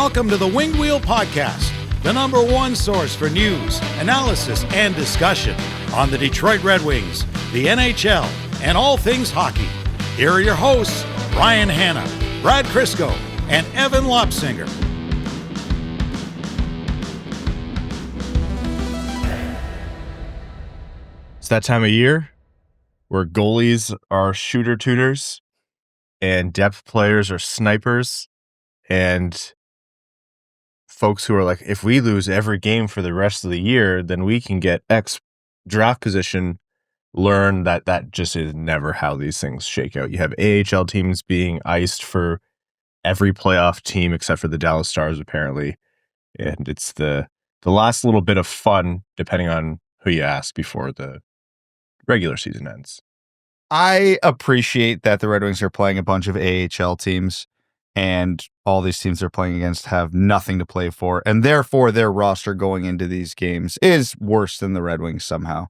Welcome to the Winged Wheel Podcast, the number one source for news, analysis, and discussion on the Detroit Red Wings, the NHL, and all things hockey. Here are your hosts, Ryan Hanna, Brad Crisco, and Evan Lopsinger. It's that time of year where goalies are shooter tutors and depth players are snipers, and folks who are like, if we lose every game for the rest of the year, then we can get X draft position, learn that that just is never how these things shake out. You have AHL teams being iced for every playoff team except for the Dallas Stars, apparently. And it's the last little bit of fun, depending on who you ask, before the regular season ends. I appreciate that the Red Wings are playing a bunch of AHL teams, and all these teams they're playing against have nothing to play for, and therefore their roster going into these games is worse than the Red Wings somehow.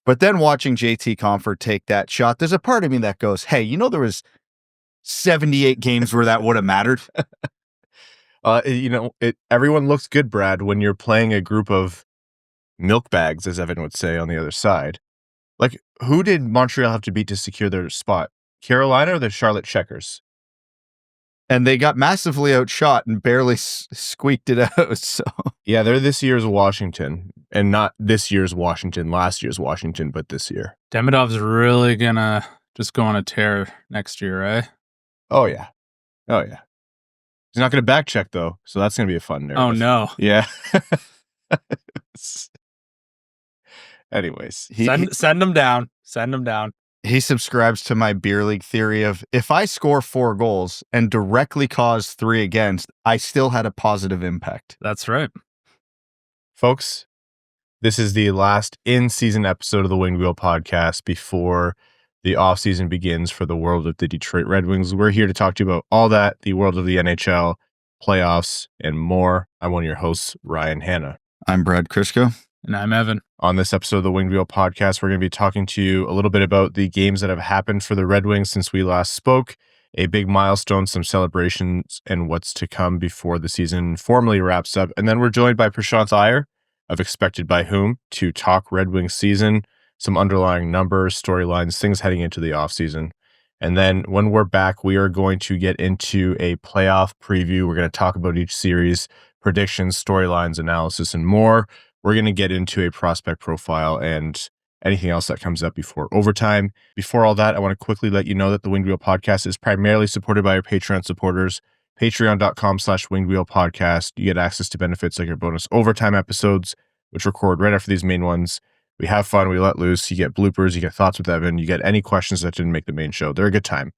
But then watching JT Compher take that shot, there's a part of me that goes, hey, you know, there was 78 games where that would have mattered. Everyone looks good, Brad, when you're playing a group of milk bags, as Evan would say, on the other side. Like, who did Montreal have to beat to secure their spot? Carolina or the Charlotte Checkers? And they got massively outshot and barely squeaked it out. So yeah, they're this year's Washington, and not this year's Washington, last year's Washington, but this year. Demidov's really gonna just go on a tear next year, right? Oh yeah. He's not gonna back check though, so that's gonna be a fun narrative. Oh no. Yeah. Anyways, send him down. Send him down. He subscribes to my beer league theory of, if I score 4 goals and directly cause 3 against, I still had a positive impact. That's right. Folks, this is the last in-season episode of the Winged Wheel Podcast before the offseason begins for the world of the Detroit Red Wings. We're here to talk to you about all that, the world of the NHL, playoffs, and more. I'm one of your hosts, Ryan Hanna. I'm Brad Crisco. And I'm Evan. On this episode of the Winged Wheel Podcast, we're going to be talking to you a little bit about the games that have happened for the Red Wings since we last spoke, a big milestone, some celebrations, and what's to come before the season formally wraps up. And then we're joined by Prashanth Iyer of Expected by Whom to talk Red Wings season, some underlying numbers, storylines, things heading into the offseason. And then when we're back, we are going to get into a playoff preview. We're going to talk about each series, predictions, storylines, analysis, and more. We're going to get into a prospect profile and anything else that comes up before overtime. Before all that, I want to quickly let you know that the Winged Wheel Podcast is primarily supported by our Patreon supporters. Patreon.com/Winged Wheel Podcast. You get access to benefits like our bonus overtime episodes, which record right after these main ones. We have fun. We let loose. You get bloopers. You get thoughts with Evan. You get any questions that didn't make the main show. They're a good time.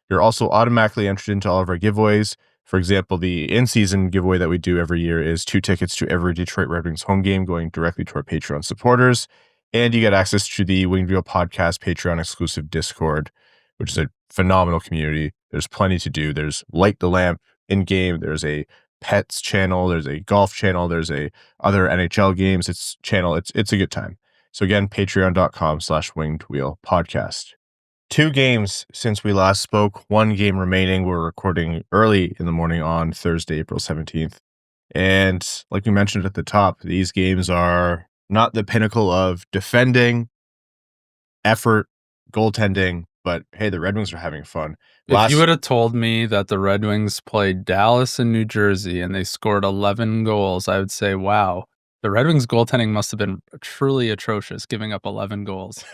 You're also automatically entered into all of our giveaways. For example, the in-season giveaway that we do every year is 2 tickets to every Detroit Red Wings home game going directly to our Patreon supporters. And you get access to the Winged Wheel Podcast Patreon exclusive Discord, which is a phenomenal community. There's plenty to do. There's Light the Lamp in-game. There's a pets channel. There's a golf channel. There's a other NHL games. It's a good time. So again, patreon.com/Winged Wheel Podcast. 2 games since we last spoke, 1 game remaining. We're recording early in the morning on Thursday, April 17th. And like we mentioned at the top, these games are not the pinnacle of defending, effort, goaltending, but hey, the Red Wings are having fun. If you would have told me that the Red Wings played Dallas and New Jersey and they scored 11 goals, I would say, wow, the Red Wings goaltending must have been truly atrocious, giving up 11 goals.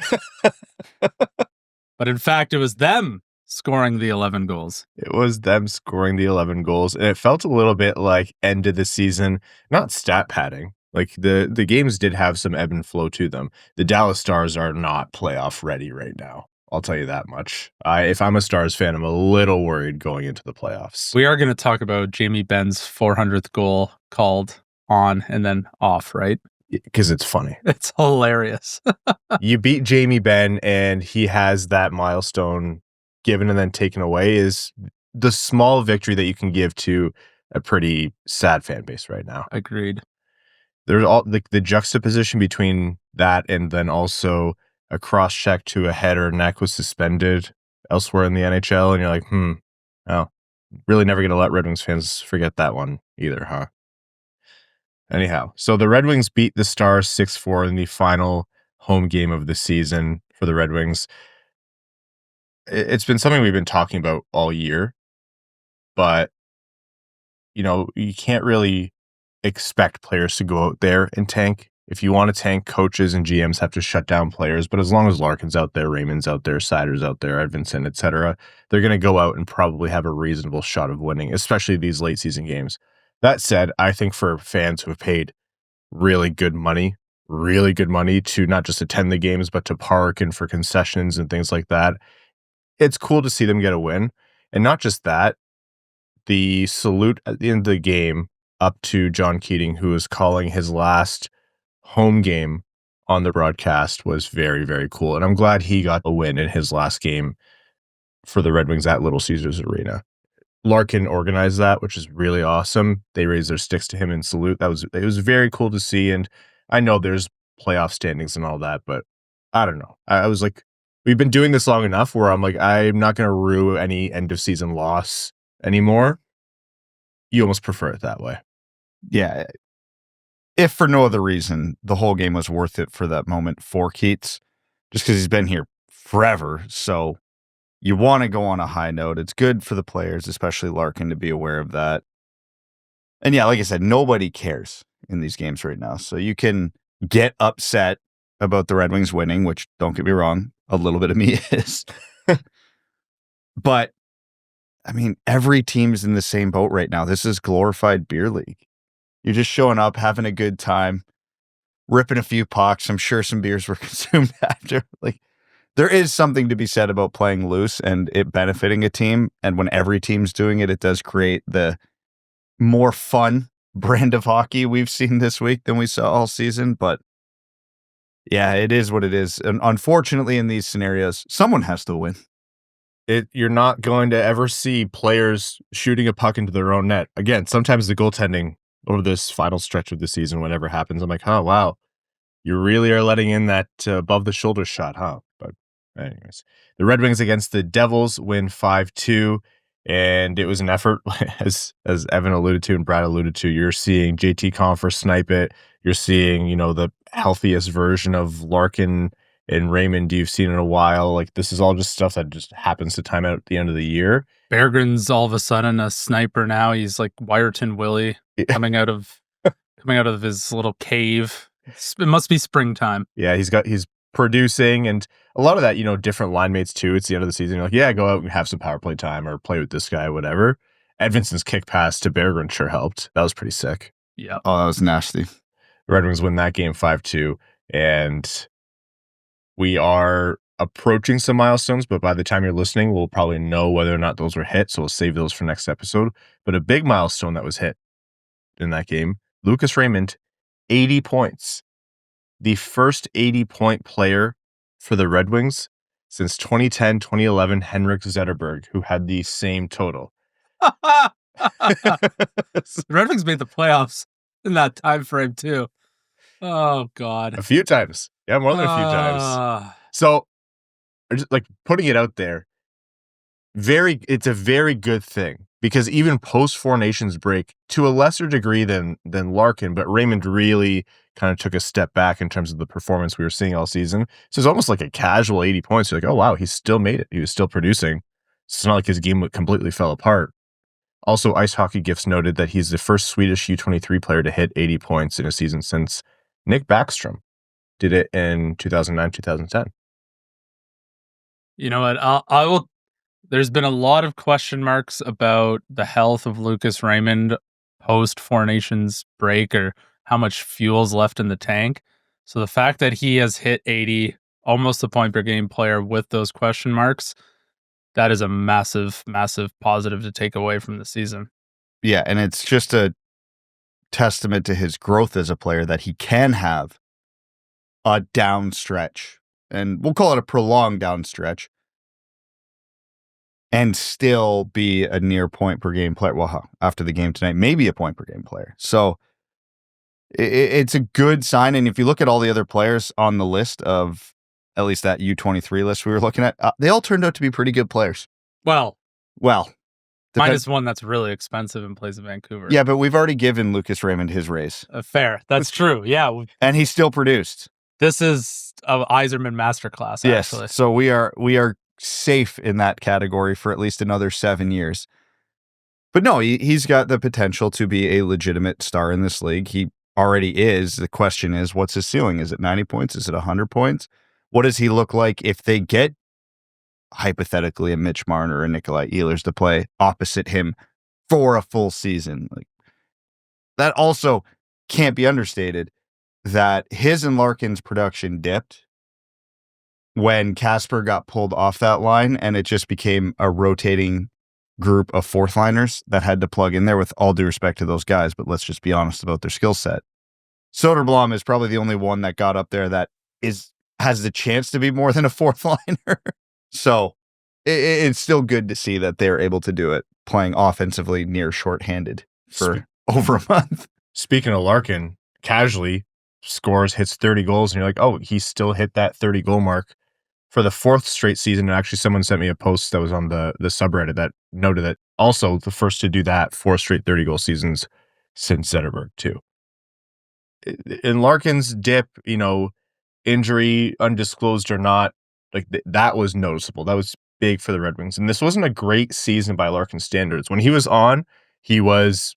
But in fact, it was them scoring the 11 goals. It was them scoring the 11 goals. And it felt a little bit like end of the season, not stat padding. Like the games did have some ebb and flow to them. The Dallas Stars are not playoff ready right now. I'll tell you that much. If I'm a Stars fan, I'm a little worried going into the playoffs. We are going to talk about Jamie Benn's 400th goal called on and then off, right? Because it's funny. It's hilarious. You beat Jamie Benn and he has that milestone given and then taken away is the small victory that you can give to a pretty sad fan base right now. Agreed. There's all the juxtaposition between that and then also a cross check to a head or neck was suspended elsewhere in the NHL. And you're like, Really never going to let Red Wings fans forget that one either, huh? Anyhow, so the Red Wings beat the Stars 6-4 in the final home game of the season for the Red Wings. It's been something we've been talking about all year, but, you can't really expect players to go out there and tank. If you want to tank, coaches and GMs have to shut down players, but as long as Larkin's out there, Raymond's out there, Seider's out there, Edvinsson, etc., they're going to go out and probably have a reasonable shot of winning, especially these late season games. That said, I think for fans who have paid really good money to not just attend the games, but to park and for concessions and things like that, it's cool to see them get a win. And not just that, the salute at the end of the game up to John Keating, who was calling his last home game on the broadcast, was very, very cool. And I'm glad he got a win in his last game for the Red Wings at Little Caesars Arena. Larkin organized that, which is really awesome. They raised their sticks to him in salute. It was very cool to see. And I know there's playoff standings and all that, but I don't know. I was like, we've been doing this long enough where I'm like, I'm not going to rue any end of season loss anymore. You almost prefer it that way. Yeah. If for no other reason, the whole game was worth it for that moment for KEATS, just because he's been here forever. So you want to go on a high note. It's good for the players, especially Larkin, to be aware of that. And yeah, like I said, nobody cares in these games right now. So you can get upset about the Red Wings winning, which, don't get me wrong, a little bit of me is. But, I mean, every team's in the same boat right now. This is glorified beer league. You're just showing up, having a good time, ripping a few pucks. I'm sure some beers were consumed after. Like, there is something to be said about playing loose and it benefiting a team. And when every team's doing it, it does create the more fun brand of hockey we've seen this week than we saw all season. But yeah, it is what it is. And unfortunately, in these scenarios, someone has to win. You're not going to ever see players shooting a puck into their own net. Again, sometimes the goaltending over this final stretch of the season, whenever it happens, I'm like, oh, wow, you really are letting in that above the shoulder shot, huh? But anyways, the Red Wings against the Devils win 5-2. And it was an effort, as Evan alluded to and Brad alluded to. You're seeing JT Compher snipe it. You're seeing, the healthiest version of Larkin and Raymond you've seen in a while. Like, this is all just stuff that just happens to time out at the end of the year. Berggren's all of a sudden a sniper now. He's like Wyerton Willie coming out of his little cave. It must be springtime. Yeah, he's producing, and a lot of that, different line mates too. It's the end of the season. You're like, yeah, go out and have some power play time or play with this guy, whatever. Edvinsson's kick pass to Berggren sure helped. That was pretty sick. Yeah. Oh, that was nasty. The Red Wings win that game 5-2, and we are approaching some milestones, but by the time you're listening, we'll probably know whether or not those were hit, so we'll save those for next episode. But a big milestone that was hit in that game, Lucas Raymond, 80 points. The first 80-point player for the Red Wings since 2010-2011 Henrik Zetterberg, who had the same total. The Red Wings made the playoffs in that time frame too. Oh God, a few times. Yeah, more than a few times. So, just like putting it out there, it's a very good thing, because even post Four Nations break, to a lesser degree than Larkin, but Raymond really kind of took a step back in terms of the performance we were seeing all season. So it's almost like a casual 80 points. You're like, oh wow, he still made it. He was still producing. It's not like his game completely fell apart. Also, Ice Hockey Gifts noted that he's the first Swedish U23 player to hit 80 points in a season since Nick Backstrom did it in 2009-2010. You know what? I will. There's been a lot of question marks about the health of Lucas Raymond post Four Nations break, or how much fuel's left in the tank. So the fact that he has hit 80, almost a point per game player with those question marks, that is a massive, massive positive to take away from the season. Yeah, and it's just a testament to his growth as a player that he can have a down stretch, and we'll call it a prolonged down stretch, and still be a near point per game player. Well, after the game tonight, maybe a point per game player. So it's a good sign. And if you look at all the other players on the list of at least that U23 list we were looking at, they all turned out to be pretty good players. Well, Minus one that's really expensive and plays in Vancouver. Yeah, but we've already given Lucas Raymond his raise. Fair. That's true. Yeah. And he still produced. This is a Yzerman masterclass, actually. Yes. So we are safe in that category for at least another 7 years. But no, he's got the potential to be a legitimate star in this league. He already is. The question is, what's his ceiling? Is it 90 points? Is it 100 points? What does he look like if they get, hypothetically, a Mitch Marner or Nikolai Ehlers to play opposite him for a full season? Like, that also can't be understated, that his and Larkin's production dipped when Kasper got pulled off that line, and it just became a rotating group of fourth liners that had to plug in there, with all due respect to those guys, but let's just be honest about their skill set. Soderblom is probably the only one that got up there that has the chance to be more than a fourth liner. So it's still good to see that they're able to do it, playing offensively near shorthanded for over a month. Speaking of Larkin, casually scores, hits 30 goals, and you're like, oh, he still hit that 30 goal mark for the fourth straight season. And actually, someone sent me a post that was on the subreddit that noted that also the first to do that 4 straight 30 goal seasons since Zetterberg too. In Larkin's dip, injury, undisclosed or not, like that was noticeable. That was big for the Red Wings. And this wasn't a great season by Larkin standards. When he was on, he was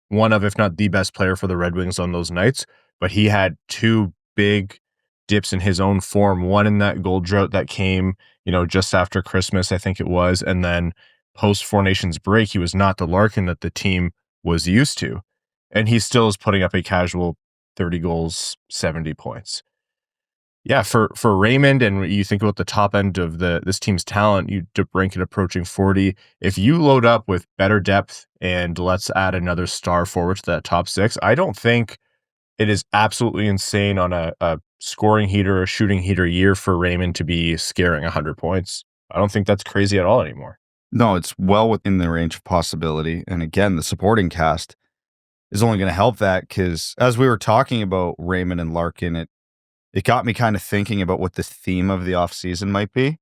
one of, if not the best player for the Red Wings on those nights, but he had 2 big dips in his own form. One in that goal drought that came, just after Christmas, I think it was. And then post Four Nations break, he was not the Larkin that the team was used to. And he still is putting up a casual 30 goals, 70 points. Yeah, for Raymond, and you think about the top end of this team's talent, you DeBrincat approaching 40. If you load up with better depth and let's add another star forward to that top 6, I don't think it is absolutely insane on a scoring heater or shooting heater year for Raymond to be scaring 100 points. I don't think that's crazy at all anymore. No, it's well within the range of possibility. And again, the supporting cast is only going to help that, because as we were talking about Raymond and Larkin, it got me kind of thinking about what the theme of the offseason might be.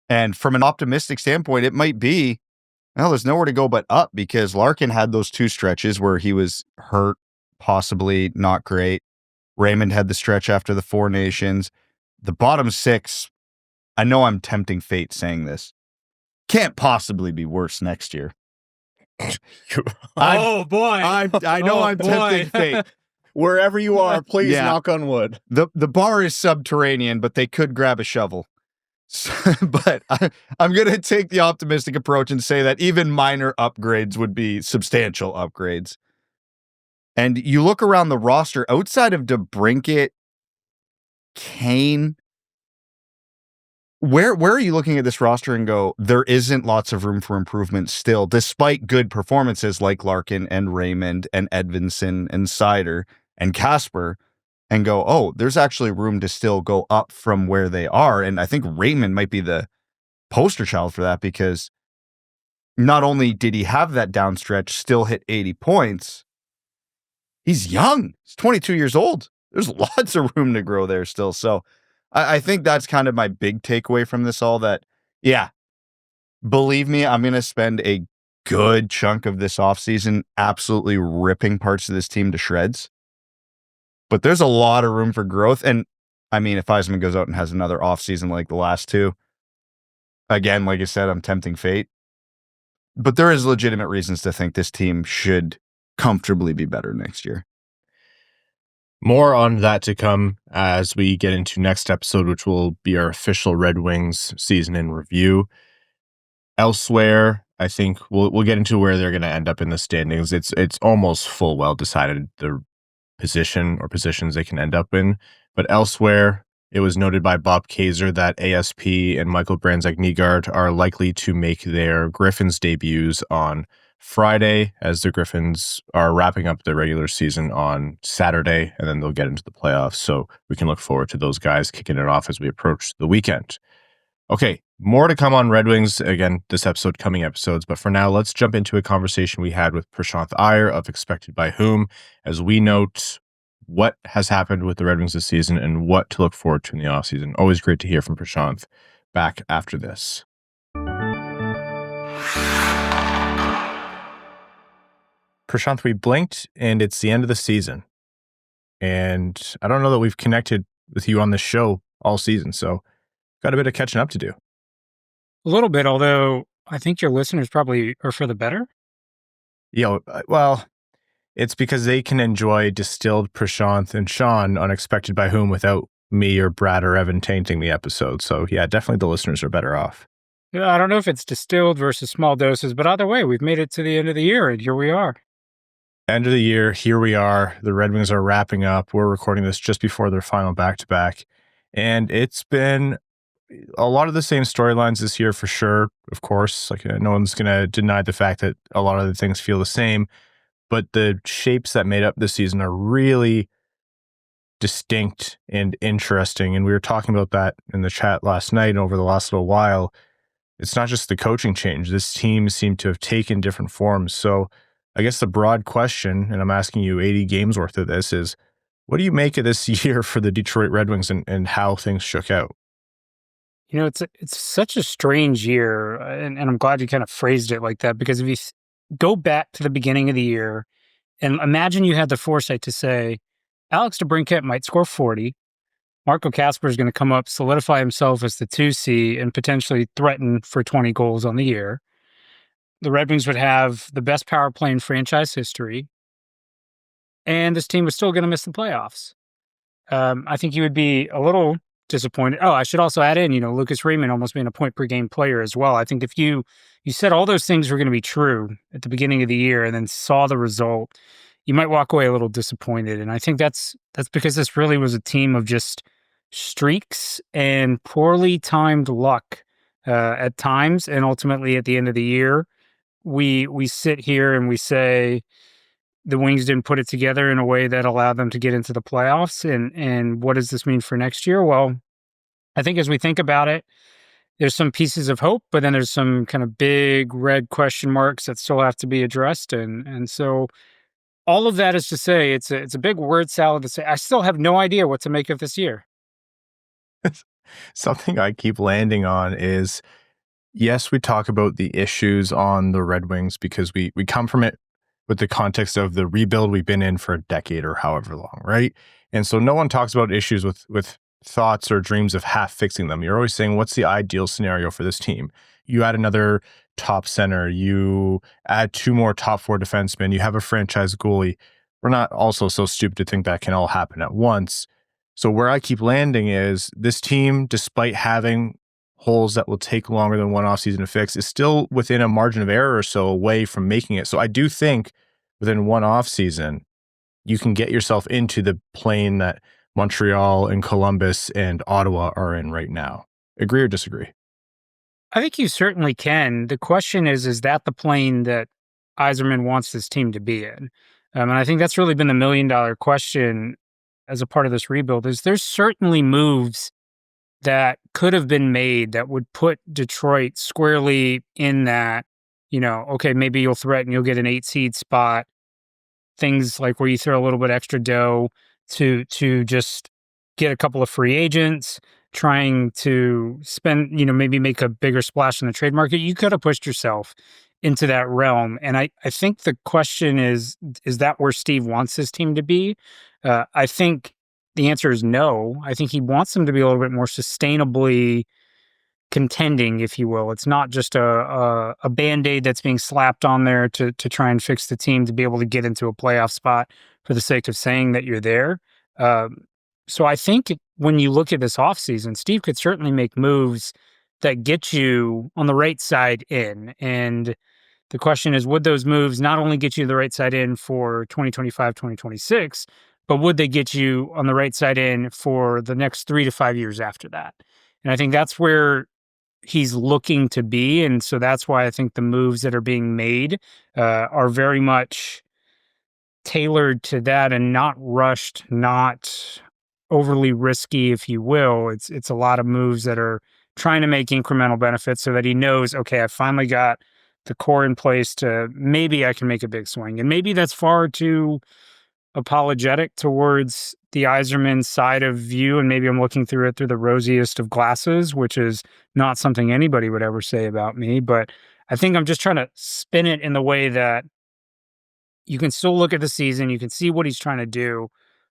And from an optimistic standpoint, it might be, well, there's nowhere to go but up, because Larkin had those 2 stretches where he was hurt, possibly not great. Raymond had the stretch after the Four Nations. The bottom 6, I know I'm tempting fate saying this, can't possibly be worse next year. Oh, boy. I know I'm tempting fate. Wherever you are, please knock on wood. The bar is subterranean, but they could grab a shovel. But I'm going to take the optimistic approach and say that even minor upgrades would be substantial upgrades. And you look around the roster, outside of DeBrincat, Kane, where are you looking at this roster and go, there isn't lots of room for improvement still, despite good performances like Larkin and Raymond and Edvinsson and Seider and Kasper, and go, oh, there's actually room to still go up from where they are. And I think Raymond might be the poster child for that, because not only did he have that downstretch, still hit 80 points, he's young. He's 22 years old. There's lots of room to grow there still. So I think that's kind of my big takeaway from this all, that, yeah, believe me, I'm going to spend a good chunk of this offseason absolutely ripping parts of this team to shreds. But there's a lot of room for growth. And I mean, if Yzerman goes out and has another offseason like the last 2, again, like I said, I'm tempting fate. But there is legitimate reasons to think this team should comfortably be better next year. More on that to come as we get into next episode, which will be our official Red Wings season in review. Elsewhere, I think we'll get into where they're going to end up in the standings. It's almost full well decided the position or positions they can end up in. But elsewhere, it was noted by Bob Kaiser that ASP and Michael Brandsegg-Nygard are likely to make their Griffins debuts on Friday, as the Griffins are wrapping up the regular season on Saturday, and then they'll get into the playoffs. So we can look forward to those guys kicking it off as we approach the weekend. Okay, more to come on Red Wings, again, this episode, coming episodes. But for now, let's jump into a conversation we had with Prashanth Iyer of Expected by Whom, as we note what has happened with the Red Wings this season and what to look forward to in the offseason. Always great to hear from Prashanth. Back after this. Prashanth, we blinked and it's the end of the season. And I don't know that we've connected with you on this show all season, so got a bit of catching up to do. A little bit, although I think your listeners probably are for the better. Well, it's because they can enjoy distilled Prashanth and Sean Unexpected by Whom without me or Brad or Evan tainting the episode. So yeah, definitely the listeners are better off. Yeah, I don't know if it's distilled versus small doses, but either way, we've made it to the end of the year, and here we are. End of the year, here we are. The Red Wings are wrapping up. We're recording this just before their final back-to-back. And it's been a lot of the same storylines this year for sure, of course. Like no one's going to deny the fact that a lot of the things feel the same. But the shapes that made up this season are really distinct and interesting. And we were talking about that in the chat last night and over the last little while. It's not just the coaching change. This team seemed to have taken different forms. So I guess the broad question, and I'm asking you 80 games worth of this, is what do you make of this year for the Detroit Red Wings and how things shook out? You know, it's such a strange year, and I'm glad you kind of phrased it like that, because if you go back to the beginning of the year and imagine you had the foresight to say, Alex DeBrincat might score 40, Marco Kasper is going to come up, solidify himself as the 2C, and potentially threaten for 20 goals on the year. The Red Wings would have the best power play in franchise history, and this team was still going to miss the playoffs. I think you would be a little disappointed. Oh, I should also add in, Lucas Raymond almost being a point per game player as well. I think if you said all those things were going to be true at the beginning of the year and then saw the result, you might walk away a little disappointed. And I think that's because this really was a team of just streaks and poorly timed luck at times, and ultimately at the end of the year, we sit here and we say the Wings didn't put it together in a way that allowed them to get into the playoffs. And what does this mean for next year? Well, I think as we think about it, there's some pieces of hope, but then there's some kind of big red question marks that still have to be addressed. And so all of that is to say, it's a big word salad to say, I still have no idea what to make of this year. Something I keep landing on is, yes, we talk about the issues on the Red Wings because we come from it with the context of the rebuild we've been in for a decade or however long, right? And so no one talks about issues with thoughts or dreams of half fixing them. You're always saying, what's the ideal scenario for this team? You add another top center, you add 2 more top 4 defensemen, you have a franchise goalie. We're not also so stupid to think that can all happen at once. So where I keep landing is this team, despite having holes that will take longer than one offseason to fix, is still within a margin of error or so away from making it. So I do think within one offseason, you can get yourself into the plane that Montreal and Columbus and Ottawa are in right now. Agree or disagree? I think you certainly can. The question is that the plane that Yzerman wants this team to be in? And I think that's really been the $1 million question as a part of this rebuild. Is there's certainly moves that could have been made that would put Detroit squarely in that, okay, maybe you'll threaten, you'll get an 8 seed spot. Things like where you throw a little bit extra dough to just get a couple of free agents, trying to spend, maybe make a bigger splash in the trade market. You could have pushed yourself into that realm. And I think the question is that where Steve wants his team to be? I think the answer is no. I think he wants them to be a little bit more sustainably contending, if you will. It's not just a Band-Aid that's being slapped on there to try and fix the team to be able to get into a playoff spot for the sake of saying that you're there. So I think when you look at this offseason, Steve could certainly make moves that get you on the right side in. And the question is, would those moves not only get you the right side in for 2025, 2026, but would they get you on the right side in for the next 3 to 5 years after that? And I think that's where he's looking to be. And so that's why I think the moves that are being made are very much tailored to that and not rushed, not overly risky, if you will. It's a lot of moves that are trying to make incremental benefits so that he knows, okay, I finally got the core in place to maybe I can make a big swing. And maybe that's far too apologetic towards the Yzerman side of view, and maybe I'm looking through it through the rosiest of glasses, which is not something anybody would ever say about me. But I think I'm just trying to spin it in the way that you can still look at the season, you can see what he's trying to do,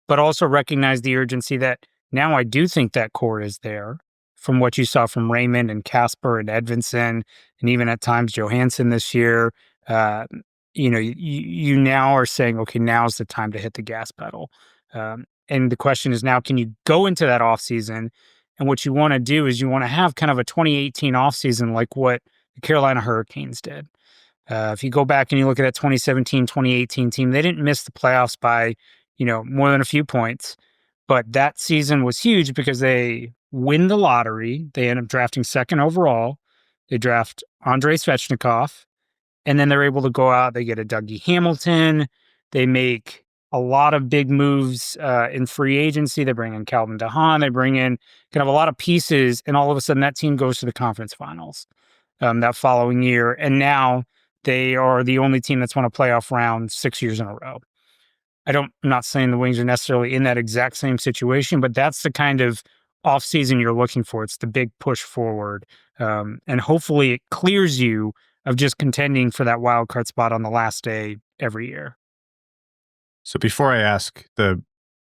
but also recognize the urgency that now I do think that core is there from what you saw from Raymond and Kasper and Edvinsson, and even at times Johansson this year. You now are saying, okay, now's the time to hit the gas pedal. And the question is now, can you go into that offseason? And what you want to do is you want to have kind of a 2018 offseason like what the Carolina Hurricanes did. If you go back and you look at that 2017, 2018 team, they didn't miss the playoffs by, more than a few points. But that season was huge because they win the lottery. They end up drafting second overall. They draft Andrei Svechnikov. And then they're able to go out. They get a Dougie Hamilton. They make a lot of big moves in free agency. They bring in Calvin DeHaan. They bring in kind of a lot of pieces. And all of a sudden, that team goes to the conference finals that following year. And now they are the only team that's won a playoff round 6 years in a row. I'm not saying the Wings are necessarily in that exact same situation, but that's the kind of offseason you're looking for. It's the big push forward. And hopefully it clears you of just contending for that wild card spot on the last day every year. So before I ask the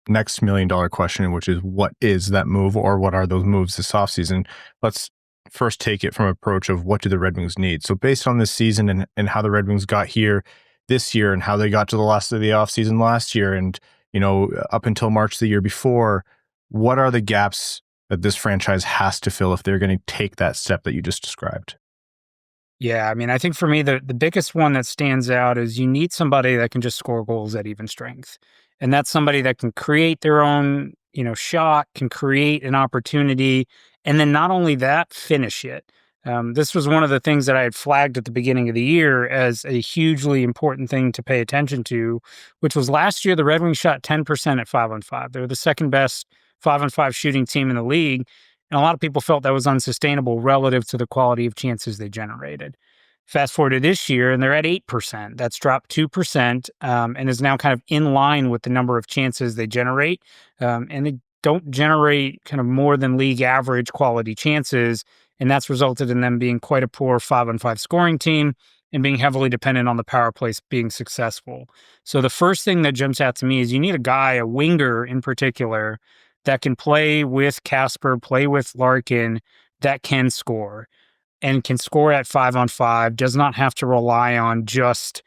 next $1 million question, which is what is that move or what are those moves this offseason, let's first take it from an approach of what do the Red Wings need. So based on this season and how the Red Wings got here this year and how they got to the last of the offseason last year and, up until March the year before, what are the gaps that this franchise has to fill if they're going to take that step that you just described? Yeah, I mean, I think for me, the biggest one that stands out is you need somebody that can just score goals at even strength. And that's somebody that can create their own, shot, can create an opportunity, and then not only that, finish it. This was one of the things that I had flagged at the beginning of the year as a hugely important thing to pay attention to, which was last year, the Red Wings shot 10% at 5-on-5. They were the second best 5-on-5 shooting team in the league. And a lot of people felt that was unsustainable relative to the quality of chances they generated. Fast forward to this year, and they're at 8%. That's dropped 2% and is now kind of in line with the number of chances they generate. And they don't generate kind of more than league average quality chances. And that's resulted in them being quite a poor 5-on-5 scoring team and being heavily dependent on the power play being successful. So the first thing that jumps out to me is you need a guy, a winger in particular, that can play with Kasper, play with Larkin, that can score and can score at 5-on-5, does not have to rely on just,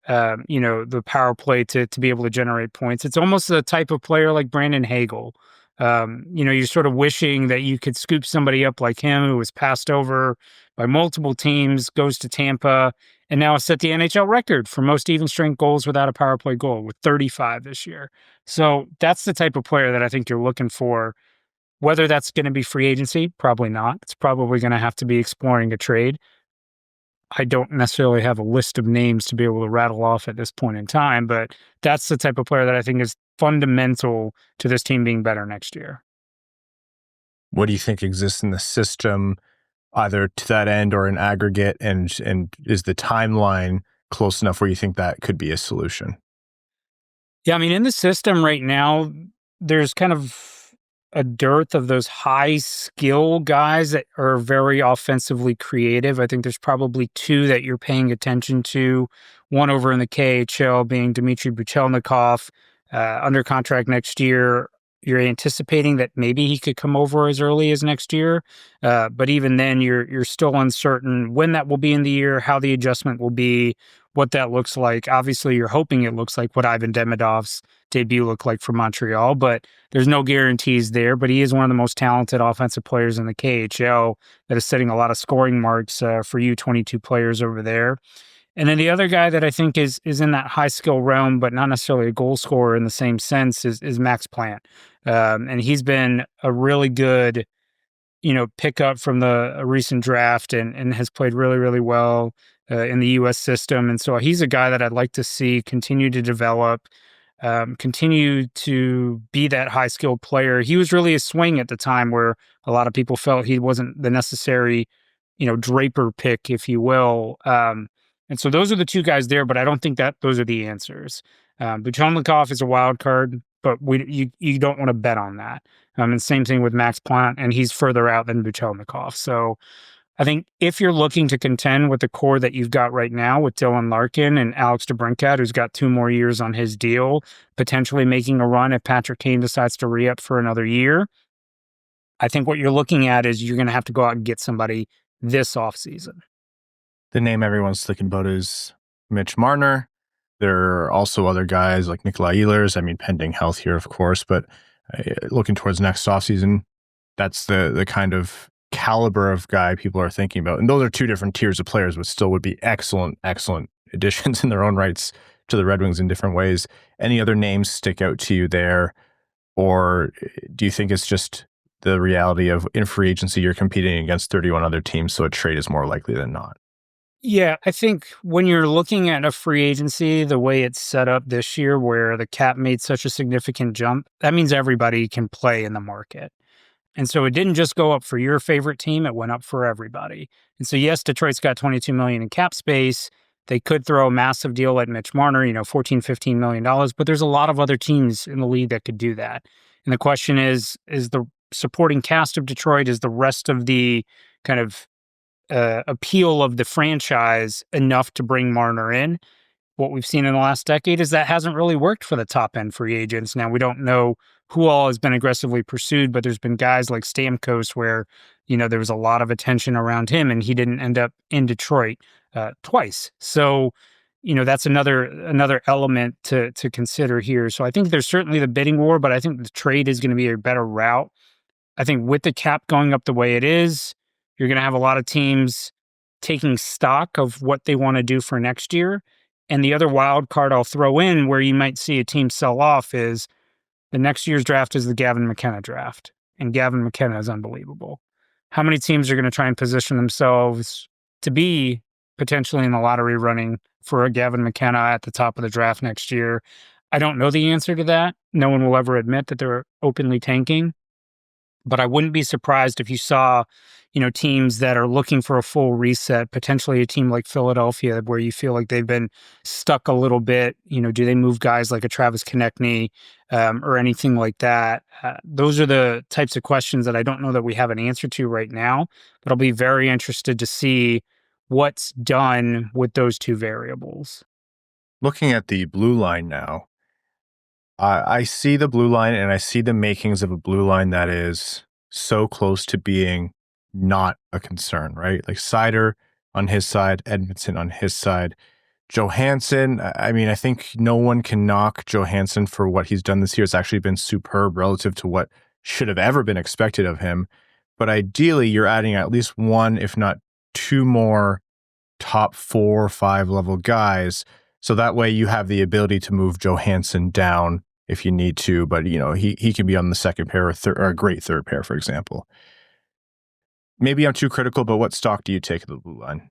the power play to be able to generate points. It's almost the type of player like Brandon Hagel. You're sort of wishing that you could scoop somebody up like him who was passed over by multiple teams, goes to Tampa, and now has set the NHL record for most even strength goals without a power play goal with 35 this year. So that's the type of player that I think you're looking for. Whether that's going to be free agency, probably not. It's probably going to have to be exploring a trade. I don't necessarily have a list of names to be able to rattle off at this point in time, but that's the type of player that I think is fundamental to this team being better next year. What do you think exists in the system, either to that end or in aggregate, and is the timeline close enough where you think that could be a solution? Yeah, I mean, in the system right now, there's kind of a dearth of those high skill guys that are very offensively creative. I think there's probably two that you're paying attention to. One over in the KHL being Dmitry Buchelnikov, under contract next year. You're anticipating that maybe he could come over as early as next year, but even then, you're still uncertain when that will be in the year, how the adjustment will be, what that looks like. Obviously, you're hoping it looks like what Ivan Demidov's debut looked like for Montreal, but there's no guarantees there. But he is one of the most talented offensive players in the KHL that is setting a lot of scoring marks for U22 players over there. And then the other guy that I think is in that high skill realm, but not necessarily a goal scorer in the same sense, is Max Plant. And he's been a really good, pickup from the recent draft and has played really, really well in the U.S. system. And so he's a guy that I'd like to see continue to develop, continue to be that high skilled player. He was really a swing at the time where a lot of people felt he wasn't the necessary, Draper pick, if you will. And so those are the two guys there, but I don't think that those are the answers. Buchelnikov is a wild card, but you don't want to bet on that. And same thing with Max Plant, and he's further out than Buchelnikov. So I think if you're looking to contend with the core that you've got right now with Dylan Larkin and Alex DeBrincat, who's got 2 more years on his deal, potentially making a run if Patrick Kane decides to re-up for another year, I think what you're looking at is you're going to have to go out and get somebody this offseason. The name everyone's thinking about is Mitch Marner. There are also other guys like Nikolai Ehlers. I mean, pending health here, of course, but looking towards next offseason, that's the kind of caliber of guy people are thinking about. And those are 2 different tiers of players, but still would be excellent additions in their own rights to the Red Wings in different ways. Any other names stick out to you there? Or do you think it's just the reality of in free agency, you're competing against 31 other teams, so a trade is more likely than not? Yeah, I think when you're looking at a free agency, the way it's set up this year, where the cap made such a significant jump, that means everybody can play in the market. And so it didn't just go up for your favorite team, it went up for everybody. And so yes, Detroit's got $22 million in cap space. They could throw a massive deal at Mitch Marner, $14-15 million, but there's a lot of other teams in the league that could do that. And the question is the supporting cast of Detroit, is the rest of the kind of appeal of the franchise enough to bring Marner in? What we've seen in the last decade is that hasn't really worked for the top end free agents. Now, we don't know who all has been aggressively pursued, but there's been guys like Stamkos where, there was a lot of attention around him and he didn't end up in Detroit twice. So, that's another element to consider here. So I think there's certainly the bidding war, but I think the trade is going to be a better route. I think with the cap going up the way it is, you're going to have a lot of teams taking stock of what they want to do for next year. And the other wild card I'll throw in where you might see a team sell off is the next year's draft is the Gavin McKenna draft. And Gavin McKenna is unbelievable. How many teams are going to try and position themselves to be potentially in the lottery running for a Gavin McKenna at the top of the draft next year? I don't know the answer to that. No one will ever admit that they're openly tanking. But I wouldn't be surprised if you saw, teams that are looking for a full reset, potentially a team like Philadelphia, where you feel like they've been stuck a little bit. Do they move guys like a Travis Konechny or anything like that? Those are the types of questions that I don't know that we have an answer to right now, but I'll be very interested to see what's done with those 2 variables. Looking at the blue line now, I see the blue line and I see the makings of a blue line that is so close to being not a concern, right? Like Seider on his side, Edvinsson on his side, Johansson. I mean, I think no one can knock Johansson for what he's done this year. It's actually been superb relative to what should have ever been expected of him. But ideally, you're adding at least 1, if not 2 more top 4 or 5 level guys. So that way you have the ability to move Johansson down if you need to, but he can be on the second pair or a great third pair, for example. Maybe I'm too critical, but what stock do you take of the blue line?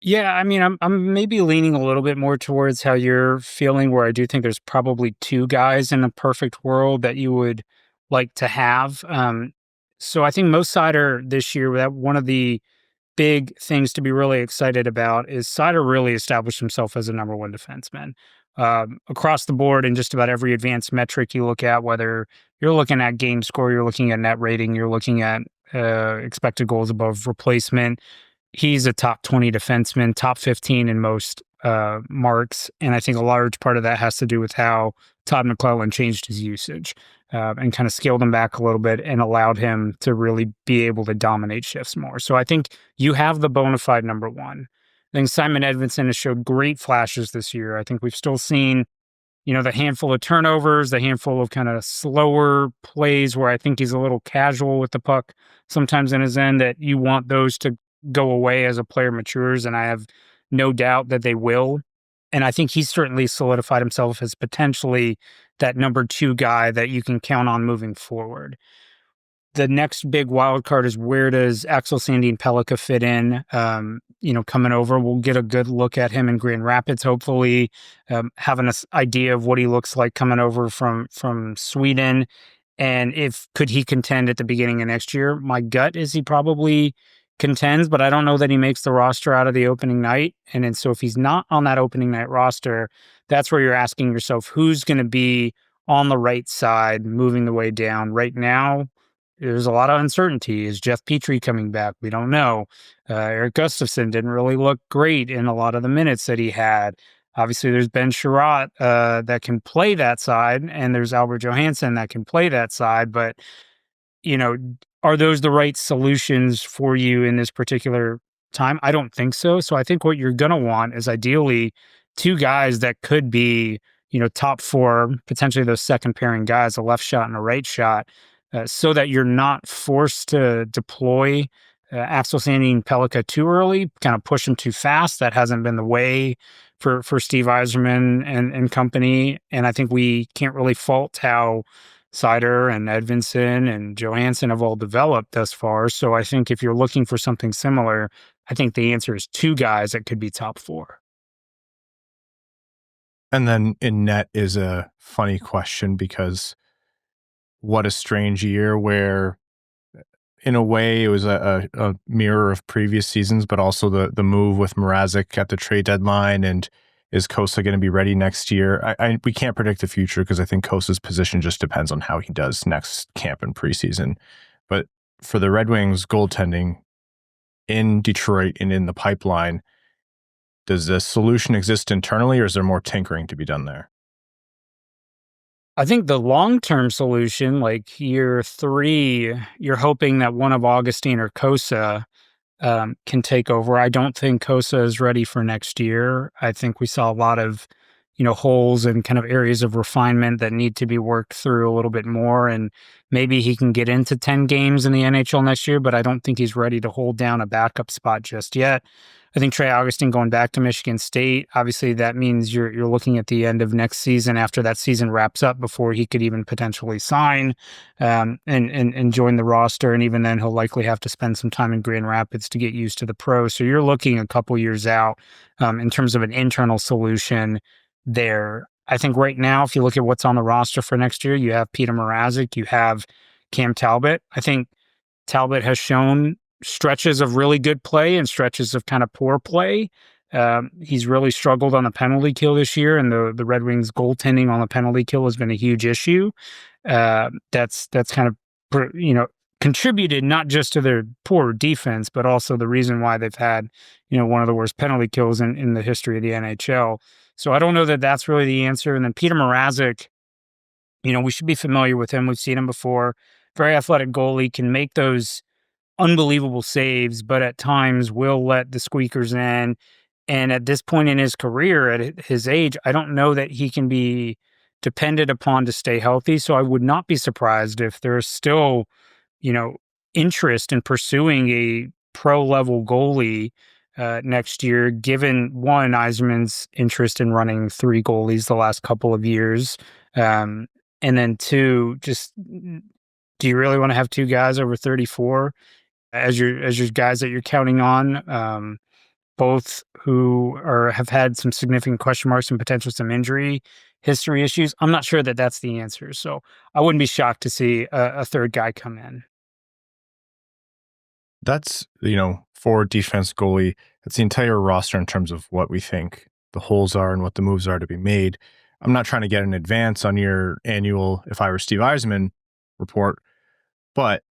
Yeah, I mean, I'm maybe leaning a little bit more towards how you're feeling, where I do think there's probably 2 guys in a perfect world that you would like to have. So I think Moritz Seider this year, that one of the big things to be really excited about is Seider really established himself as a number 1 defenseman. Across the board in just about every advanced metric you look at, whether you're looking at game score, you're looking at net rating, you're looking at expected goals above replacement, he's a top 20 defenseman, top 15 in most marks. And I think a large part of that has to do with how Todd McLellan changed his usage and kind of scaled him back a little bit and allowed him to really be able to dominate shifts more. So I think you have the bona fide number 1. I think Simon Edvinsson has showed great flashes this year. I think we've still seen, the handful of turnovers, the handful of kind of slower plays where I think he's a little casual with the puck sometimes in his end, that you want those to go away as a player matures. And I have no doubt that they will. And I think he's certainly solidified himself as potentially that number 2 guy that you can count on moving forward. The next big wild card is, where does Axel Sandin Pellikka fit in? Coming over, we'll get a good look at him in Grand Rapids, hopefully, having an idea of what he looks like coming over from Sweden. And could he contend at the beginning of next year? My gut is he probably contends, but I don't know that he makes the roster out of the opening night. And then so if he's not on that opening night roster, that's where you're asking yourself, who's going to be on the right side, moving the way down. Right now, there's a lot of uncertainty. Is Jeff Petrie coming back? We don't know. Eric Gustafsson didn't really look great in a lot of the minutes that he had. Obviously, there's Ben Sherratt that can play that side, and there's Albert Johansson that can play that side. But, are those the right solutions for you in this particular time? I don't think so. So I think what you're going to want is ideally two guys that could be, top four, potentially those second pairing guys, a left shot and a right shot, so that you're not forced to deploy Axel Sandin Pellikka too early, kind of push him too fast. That hasn't been the way for Steve Yzerman and company. And I think we can't really fault how Seider and Edvinsson and Johansson have all developed thus far. So I think if you're looking for something similar, I think the answer is two guys that could be top four. And then in net is a funny question, because what a strange year where in a way it was a mirror of previous seasons, but also the move with Mrazek at the trade deadline. And is Kosa going to be ready next year? We can't predict the future, because I think Kosa's position just depends on how he does next camp and preseason. But for the Red Wings goaltending in Detroit and in the pipeline, does the solution exist internally, or is there more tinkering to be done there? I think the long-term solution, like year 3, you're hoping that one of Augustine or Kosa can take over. I don't think Kosa is ready for next year. I think we saw a lot of, holes and kind of areas of refinement that need to be worked through a little bit more. And maybe he can get into 10 games in the NHL next year, but I don't think he's ready to hold down a backup spot just yet. I think Trey Augustine going back to Michigan State, obviously that means you're looking at the end of next season, after that season wraps up, before he could even potentially sign and join the roster. And even then, he'll likely have to spend some time in Grand Rapids to get used to the pros. So you're looking a couple years out in terms of an internal solution there. I think right now, if you look at what's on the roster for next year, you have Peter Mrazek, you have Cam Talbot. I think Talbot has shown stretches of really good play and stretches of kind of poor play. He's really struggled on the penalty kill this year, and the Red Wings goaltending on the penalty kill has been a huge issue. That's kind of, contributed not just to their poor defense, but also the reason why they've had, one of the worst penalty kills in the history of the NHL. So I don't know that that's really the answer. And then Peter Mrazek, we should be familiar with him. We've seen him before. Very athletic goalie, can make those unbelievable saves, but at times will let the squeakers in. And at this point in his career, at his age, I don't know that he can be depended upon to stay healthy. So I would not be surprised if there's still, interest in pursuing a pro-level goalie next year, given one, Yzerman's interest in running 3 goalies the last couple of years. And then 2, just, do you really want to have 2 guys over 34 as your guys that you're counting on, both who have had some significant question marks and potential some injury history issues? I'm not sure that that's the answer. So I wouldn't be shocked to see a third guy come in. That's, forward, defense, goalie. That's the entire roster in terms of what we think the holes are and what the moves are to be made. I'm not trying to get an advance on your annual If I Were Steve Yzerman report, but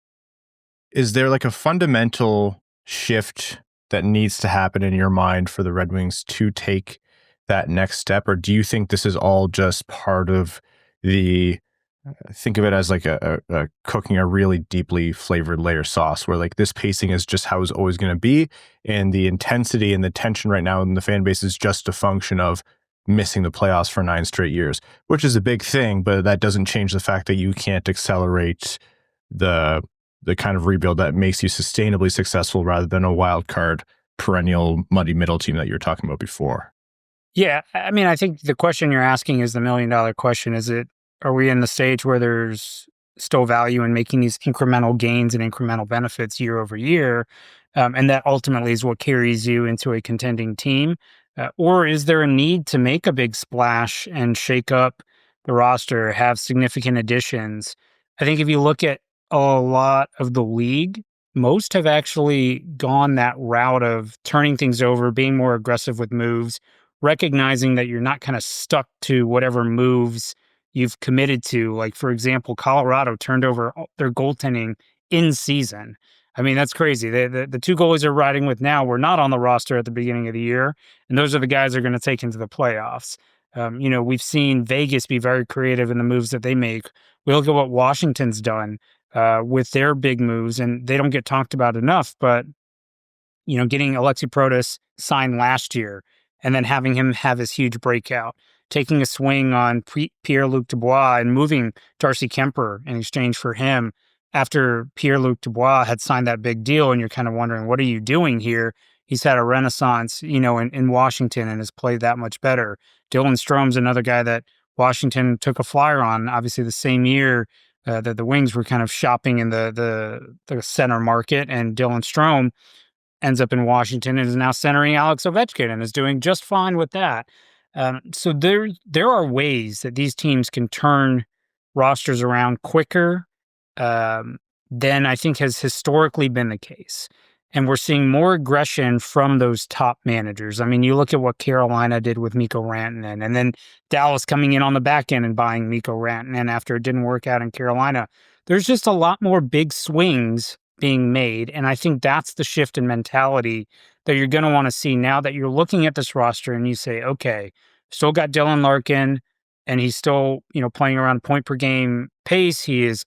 is there like a fundamental shift that needs to happen in your mind for the Red Wings to take that next step? Or do you think this is all just part of think of it as like a cooking a really deeply flavored layer sauce, where like this pacing is just how it's always going to be, and the intensity and the tension right now in the fan base is just a function of missing the playoffs for 9 straight years, which is a big thing, but that doesn't change the fact that you can't accelerate the kind of rebuild that makes you sustainably successful, rather than a wild card perennial muddy middle team that you were talking about before. Yeah, I mean, I think the question you're asking is the $1 million question. Are we in the stage where there's still value in making these incremental gains and incremental benefits year over year? And that ultimately is what carries you into a contending team. Or is there a need to make a big splash and shake up the roster, have significant additions? I think if you look at a lot of the league, most have actually gone that route of turning things over, being more aggressive with moves, recognizing that you're not kind of stuck to whatever moves you've committed to. Like, for example, Colorado turned over their goaltending in season. I mean, that's crazy. The two goalies they're riding with now were not on the roster at the beginning of the year, and those are the guys they're going to take into the playoffs. We've seen Vegas be very creative in the moves that they make. We look at what Washington's done with their big moves, and they don't get talked about enough, but getting Alexi Protas signed last year and then having him have his huge breakout, taking a swing on Pierre-Luc Dubois and moving Darcy Kemper in exchange for him after Pierre-Luc Dubois had signed that big deal, and you're kind of wondering, what are you doing here? He's had a renaissance, in Washington and has played that much better. Dylan Strom's another guy that Washington took a flyer on, obviously the same year that the Wings were kind of shopping in the center market, and Dylan Strome ends up in Washington and is now centering Alex Ovechkin and is doing just fine with that. So there are ways that these teams can turn rosters around quicker than I think has historically been the case. And we're seeing more aggression from those top managers. I mean, you look at what Carolina did with Mikko Rantanen, and then Dallas coming in on the back end and buying Mikko Rantanen after it didn't work out in Carolina. There's just a lot more big swings being made, and I think that's the shift in mentality that you're going to want to see now that you're looking at this roster and you say, okay, still got Dylan Larkin, and he's still, playing around point per game pace. He is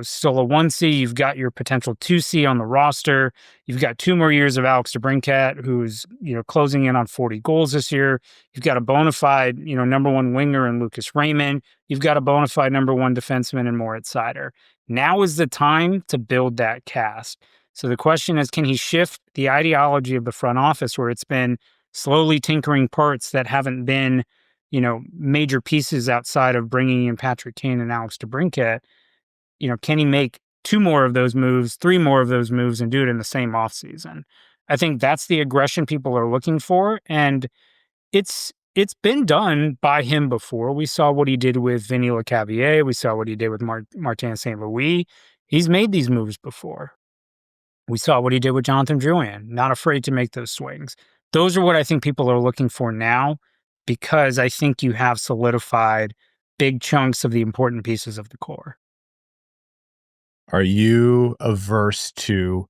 still a 1C. You've got your potential 2C on the roster. You've got 2 more years of Alex DeBrincat, who's, closing in on 40 goals this year. You've got a bona fide, number 1 winger in Lucas Raymond. You've got a bona fide number 1 defenseman in Moritz Seider. Now is the time to build that cast. So the question is, can he shift the ideology of the front office where it's been slowly tinkering parts that haven't been, major pieces outside of bringing in Patrick Kane and Alex DeBrincat? Can he make 2 more of those moves, 3 more of those moves, and do it in the same offseason? I think that's the aggression people are looking for, and it's been done by him before. We saw what he did with Vinny Lecavalier. We saw what he did with Martin St. Louis. He's made these moves before. We saw what he did with Jonathan Drouin, not afraid to make those swings. Those are what I think people are looking for now, because I think you have solidified big chunks of the important pieces of the core. Are you averse to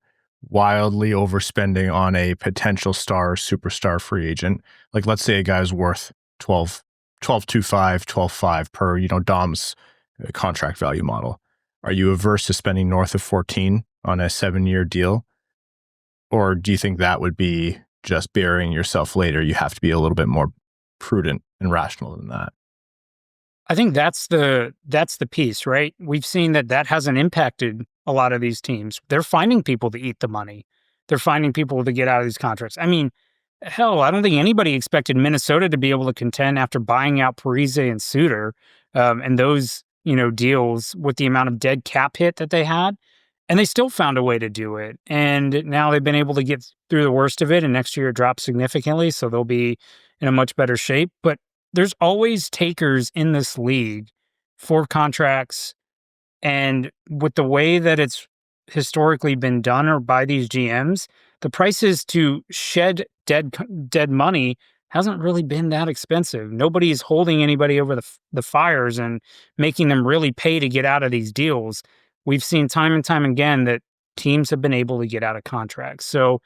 wildly overspending on a potential star or superstar free agent? Like, let's say a guy's worth 12.25 per, Dom's contract value model. Are you averse to spending north of 14 on a 7-year deal? Or do you think that would be just burying yourself later? You have to be a little bit more prudent and rational than that. I think that's the piece, right? We've seen that hasn't impacted a lot of these teams. They're finding people to eat the money. They're finding people to get out of these contracts. I mean, hell, I don't think anybody expected Minnesota to be able to contend after buying out Parise and Suter and those, deals with the amount of dead cap hit that they had. And they still found a way to do it. And now they've been able to get through the worst of it. And next year it drops significantly. So they'll be in a much better shape. But there's always takers in this league for contracts. And with the way that it's historically been done or by these GMs, the prices to shed dead money hasn't really been that expensive. Nobody's holding anybody over the fires and making them really pay to get out of these deals. We've seen time and time again that teams have been able to get out of contracts. So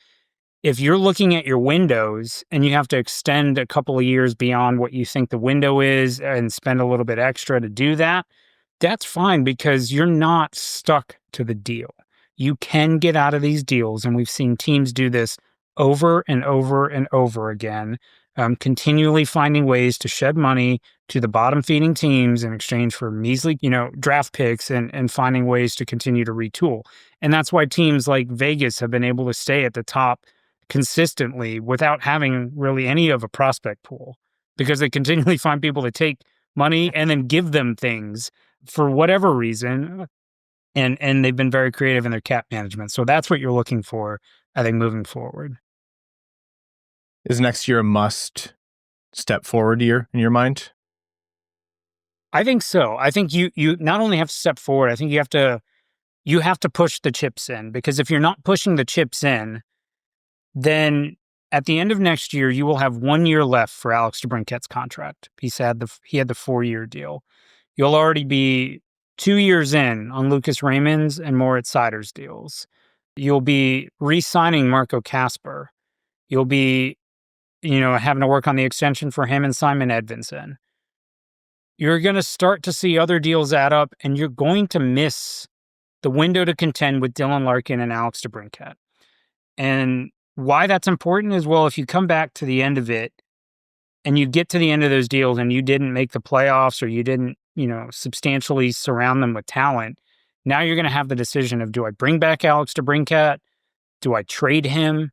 if you're looking at your windows and you have to extend a couple of years beyond what you think the window is and spend a little bit extra to do that, that's fine, because you're not stuck to the deal. You can get out of these deals, and we've seen teams do this over and over and over again, continually finding ways to shed money to the bottom-feeding teams in exchange for measly, draft picks and finding ways to continue to retool. And that's why teams like Vegas have been able to stay at the top consistently without having really any of a prospect pool, because they continually find people to take money and then give them things for whatever reason. And they've been very creative in their cap management. So that's what you're looking for, I think, moving forward. Is next year a must step forward year in your mind? I think so. I think you not only have to step forward, I think you have to push the chips in, because if you're not pushing the chips in, then at the end of next year, you will have 1 year left for Alex DeBrincat's contract. He had the 4-year deal. You'll already be 2 years in on Lucas Raymond's and Moritz Seider's deals. You'll be re-signing Marco Kasper. You'll be, having to work on the extension for him and Simon Edvinsson. You're going to start to see other deals add up, and you're going to miss the window to contend with Dylan Larkin and Alex DeBrincat. And why that's important is, well, if you come back to the end of it and you get to the end of those deals and you didn't make the playoffs or you didn't, substantially surround them with talent, now you're going to have the decision of, do I bring back Alex DeBrincat? Do I trade him?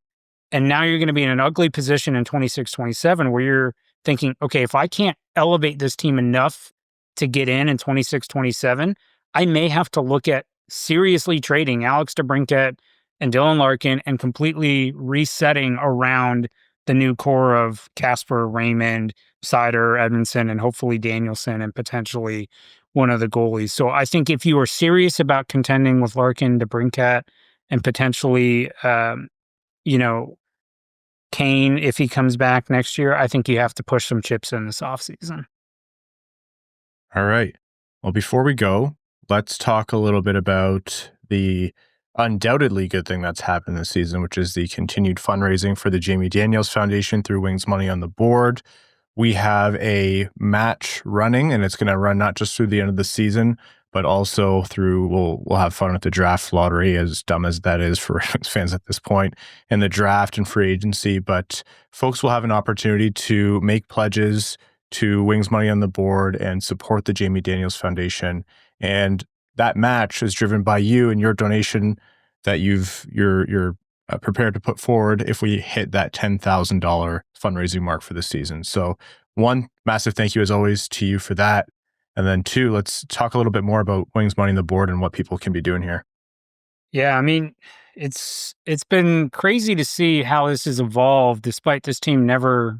And now you're going to be in an ugly position in 26-27 where you're thinking, okay, if I can't elevate this team enough to get in 26-27, I may have to look at seriously trading Alex DeBrincat and Dylan Larkin and completely resetting around the new core of Kasper, Raymond, Seider, Edvinsson, and hopefully Danielson and potentially one of the goalies. So I think if you are serious about contending with Larkin, DeBrincat, and potentially, Kane, if he comes back next year, I think you have to push some chips in this offseason. All right. Well, before we go, let's talk a little bit about the undoubtedly good thing that's happened this season, which is the continued fundraising for the Jamie Daniels Foundation through Wings Money on the Board. We have a match running, and it's going to run not just through the end of the season, but also through, we'll have fun at the draft lottery, as dumb as that is for fans at this point, and the draft and free agency. But folks will have an opportunity to make pledges to Wings Money on the Board and support the Jamie Daniels Foundation. And that match is driven by you and your donation that you're prepared to put forward if we hit that $10,000 fundraising mark for the season. So one, massive thank you as always to you for that. And then two, let's talk a little bit more about Wings Money on the Board and what people can be doing here. Yeah, I mean, it's been crazy to see how this has evolved despite this team never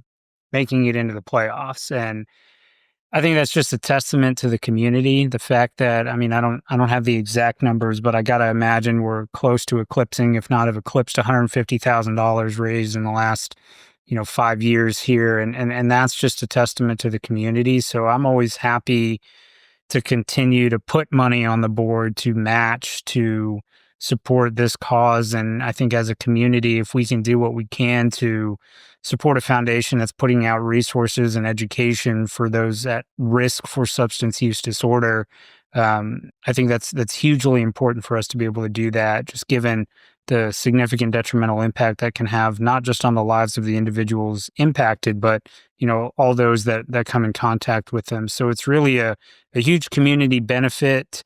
making it into the playoffs. And I think that's just a testament to the community. The fact that, I don't have the exact numbers, but I got to imagine we're close to eclipsing, if not have eclipsed $150,000 raised in the last, 5 years here. And that's just a testament to the community. So I'm always happy to continue to put money on the board to match, to support this cause. And I think as a community, if we can do what we can to support a foundation that's putting out resources and education for those at risk for substance use disorder, I think that's hugely important for us to be able to do that, just given the significant detrimental impact that can have not just on the lives of the individuals impacted, but all those that come in contact with them. So it's really a huge community benefit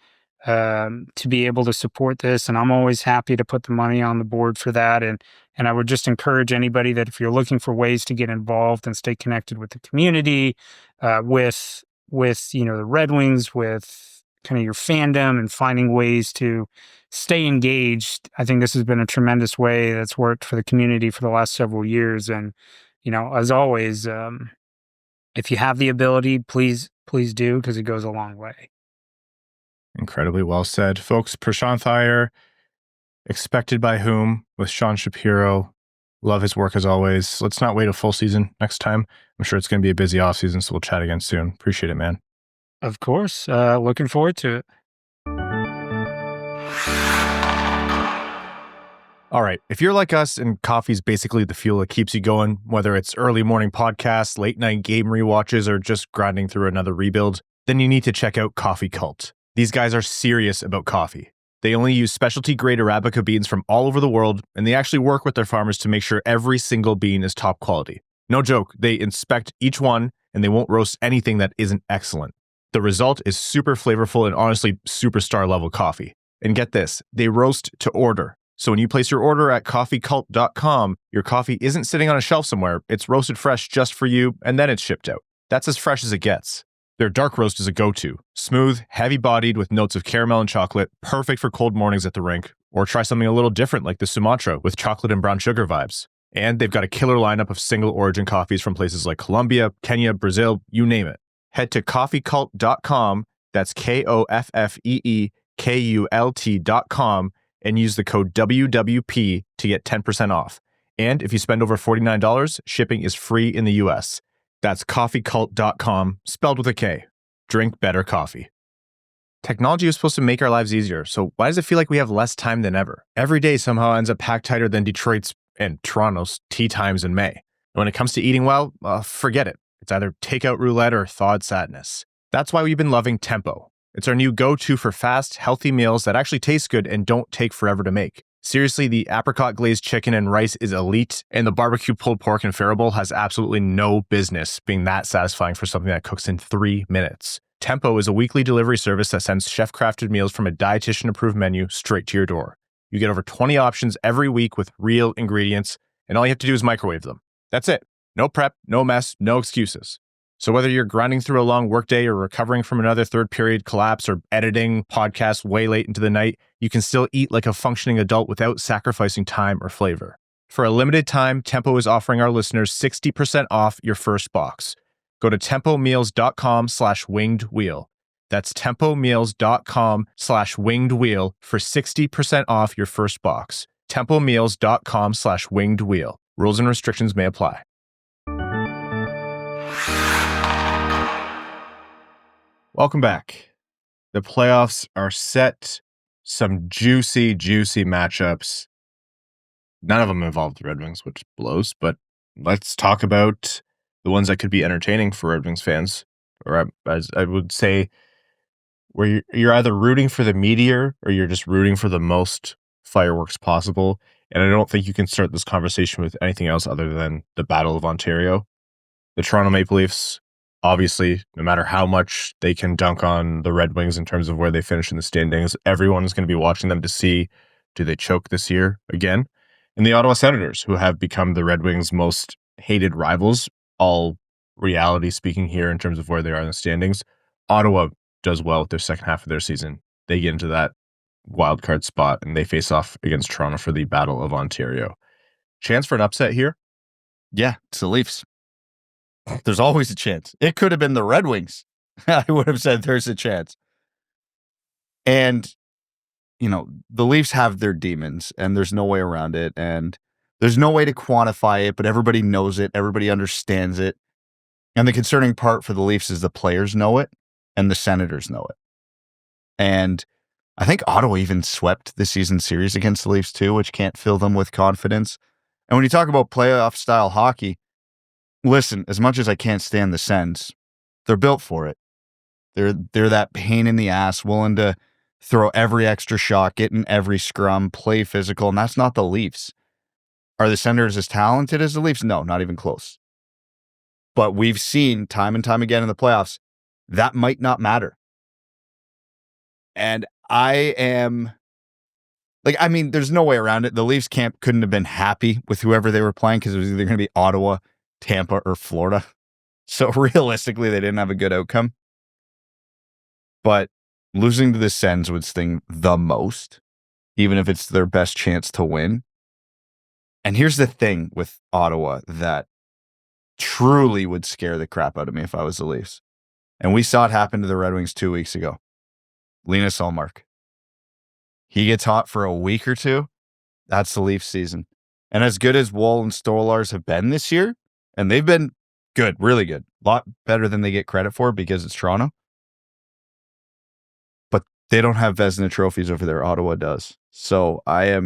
to be able to support this. And I'm always happy to put the money on the board for that. And I would just encourage anybody that if you're looking for ways to get involved and stay connected with the community, with the Red Wings, with kind of your fandom and finding ways to stay engaged, I think this has been a tremendous way that's worked for the community for the last several years. And, as always, if you have the ability, please do, because it goes a long way. Incredibly well said. Folks, Prashanth Iyer, Expected by Whom with Sean Shapiro. Love his work as always. Let's not wait a full season next time. I'm sure it's going to be a busy offseason, so we'll chat again soon. Appreciate it, man. Of course. Looking forward to it. All right. If you're like us and coffee's basically the fuel that keeps you going, whether it's early morning podcasts, late night game rewatches, or just grinding through another rebuild, then you need to check out Coffee Cult. These guys are serious about coffee. They only use specialty grade Arabica beans from all over the world, and they actually work with their farmers to make sure every single bean is top quality. No joke, they inspect each one, and they won't roast anything that isn't excellent. The result is super flavorful and honestly superstar level coffee. And get this, they roast to order. So when you place your order at coffeecult.com, your coffee isn't sitting on a shelf somewhere. It's roasted fresh just for you, and then it's shipped out. That's as fresh as it gets. Their dark roast is a go-to. Smooth, heavy-bodied with notes of caramel and chocolate, perfect for cold mornings at the rink. Or try something a little different like the Sumatra with chocolate and brown sugar vibes. And they've got a killer lineup of single origin coffees from places like Colombia, Kenya, Brazil, you name it. Head to coffeecult.com, that's KOFFEEKULT.com, and use the code WWP to get 10% off. And if you spend over $49, shipping is free in the US. That's coffeecult.com, spelled with a K. Drink better coffee. Technology is supposed to make our lives easier, so why does it feel like we have less time than ever? Every day somehow ends up packed tighter than Detroit's and Toronto's tea times in May. When it comes to eating well, forget it. It's either takeout roulette or thawed sadness. That's why we've been loving Tempo. It's our new go-to for fast, healthy meals that actually taste good and don't take forever to make. Seriously, the apricot glazed chicken and rice is elite, and the barbecue pulled pork and farro bowl has absolutely no business being that satisfying for something that cooks in 3 minutes. Tempo is a weekly delivery service that sends chef-crafted meals from a dietitian-approved menu straight to your door. You get over 20 options every week with real ingredients, and all you have to do is microwave them. That's it. No prep, no mess, no excuses. So whether you're grinding through a long workday or recovering from another third period collapse or editing podcasts way late into the night, you can still eat like a functioning adult without sacrificing time or flavor. For a limited time, Tempo is offering our listeners 60% off your first box. Go to tempomeals.com/wingedwheel. That's tempomeals.com/wingedwheel for 60% off your first box. tempomeals.com/wingedwheel. Rules and restrictions may apply. Welcome back. The playoffs are set. Some juicy, juicy matchups. None of them involve the Red Wings, which blows, but let's talk about the ones that could be entertaining for Red Wings fans. Or as I would say, where you're either rooting for the meteor or you're just rooting for the most fireworks possible. And I don't think you can start this conversation with anything else other than the Battle of Ontario. The Toronto Maple Leafs, obviously, no matter how much they can dunk on the Red Wings in terms of where they finish in the standings, everyone is going to be watching them to see, do they choke this year again? And the Ottawa Senators, who have become the Red Wings' most hated rivals, all reality speaking here in terms of where they are in the standings. Ottawa does well with their second half of their season. They get into that wild card spot and they face off against Toronto for the Battle of Ontario. Chance for an upset here? Yeah, it's the Leafs. There's always a chance. It could have been the Red Wings. I would have said there's a chance. And, you know, the Leafs have their demons and there's no way around it. And there's no way to quantify it, but everybody knows it. Everybody understands it. And the concerning part for the Leafs is the players know it and the Senators know it. And I think Ottawa even swept the season series against the Leafs too, which can't fill them with confidence. And when you talk about playoff style hockey, listen, as much as I can't stand the Sens, they're built for it. They're that pain in the ass, willing to throw every extra shot, get in every scrum, play physical, and that's not the Leafs. Are the Senators as talented as the Leafs? No, not even close. But we've seen time and time again in the playoffs, that might not matter. And I am, there's no way around it. The Leafs camp couldn't have been happy with whoever they were playing because it was either going to be Ottawa, Tampa, or Florida. So realistically, they didn't have a good outcome. But losing to the Sens would sting the most, even if it's their best chance to win. And here's the thing with Ottawa that truly would scare the crap out of me if I was the Leafs. And we saw it happen to the Red Wings 2 weeks ago. Linus Ullmark. He gets hot for a week or two. That's the Leafs season. And as good as Woll and Stolarz have been this year, and they've been good, really good, a lot better than they get credit for because it's Toronto. But they don't have Vezina trophies over there. Ottawa does. So I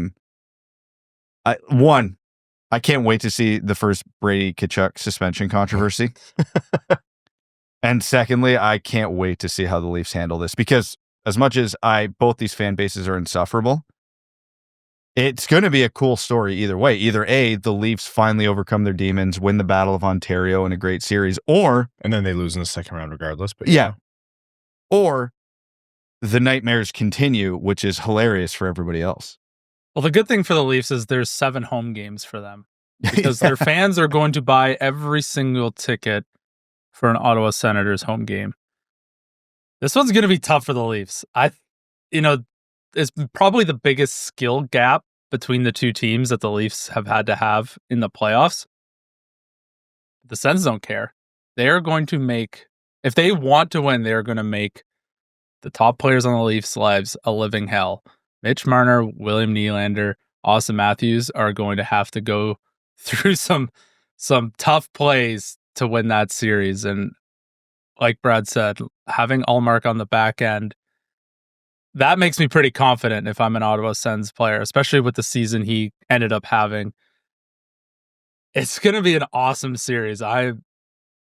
can't wait to see the first Brady Tkachuk suspension controversy. And secondly, I can't wait to see how the Leafs handle this because as much as both these fan bases are insufferable, it's going to be a cool story either way. Either A, the Leafs finally overcome their demons, win the Battle of Ontario in a great series, or... And then they lose in the second round regardless. But yeah. Or the nightmares continue, which is hilarious for everybody else. Well, the good thing for the Leafs is there's 7 home games for them because their fans are going to buy every single ticket for an Ottawa Senators home game. This one's going to be tough for the Leafs. It's probably the biggest skill gap between the two teams that the Leafs have had to have in the playoffs. The Sens don't care. They're going to make, if they want to win, they're going to make the top players on the Leafs' lives a living hell. Mitch Marner, William Nylander, Austin Matthews are going to have to go through some tough plays to win that series. And like Brad said, having Ullmark on the back end that makes me pretty confident if I'm an Ottawa Sens player, especially with the season he ended up having. It's going to be an awesome series.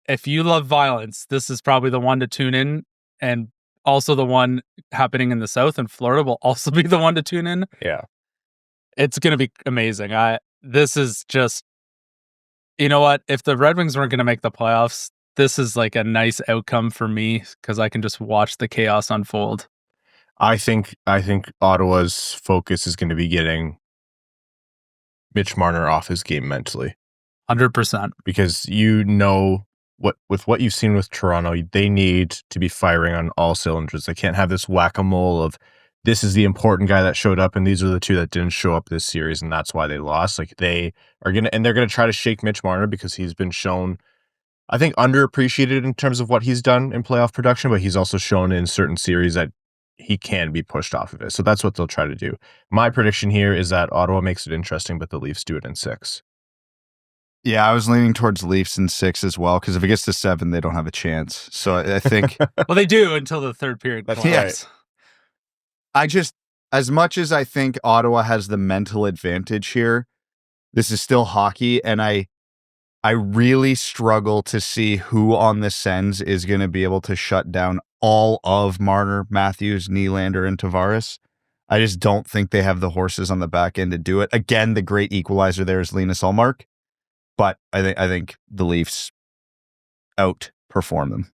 If you love violence, this is probably the one to tune in, and also the one happening in the South, and Florida will also be the one to tune in. Yeah. It's going to be amazing. This is just, you know what? If the Red Wings weren't going to make the playoffs, this is like a nice outcome for me because I can just watch the chaos unfold. I think Ottawa's focus is going to be getting Mitch Marner off his game mentally. 100%. Because with what you've seen with Toronto, they need to be firing on all cylinders. They can't have this whack-a-mole of this is the important guy that showed up and these are the two that didn't show up this series and that's why they lost. Like they're gonna try to shake Mitch Marner because he's been shown, I think, underappreciated in terms of what he's done in playoff production, but he's also shown in certain series that he can be pushed off of it. So that's what they'll try to do. My prediction here is that Ottawa makes it interesting, but the Leafs do it in 6. Yeah, I was leaning towards Leafs in 6 as well, because if it gets to 7, they don't have a chance. So I think... Well, they do until the third period. That's right. I just, as much as I think Ottawa has the mental advantage here, this is still hockey, and I really struggle to see who on the Sens is going to be able to shut down all of Marner, Matthews, Nylander, and Tavares. I just don't think they have the horses on the back end to do it. Again, the great equalizer there is Linus Ullmark, but I think the Leafs outperform them.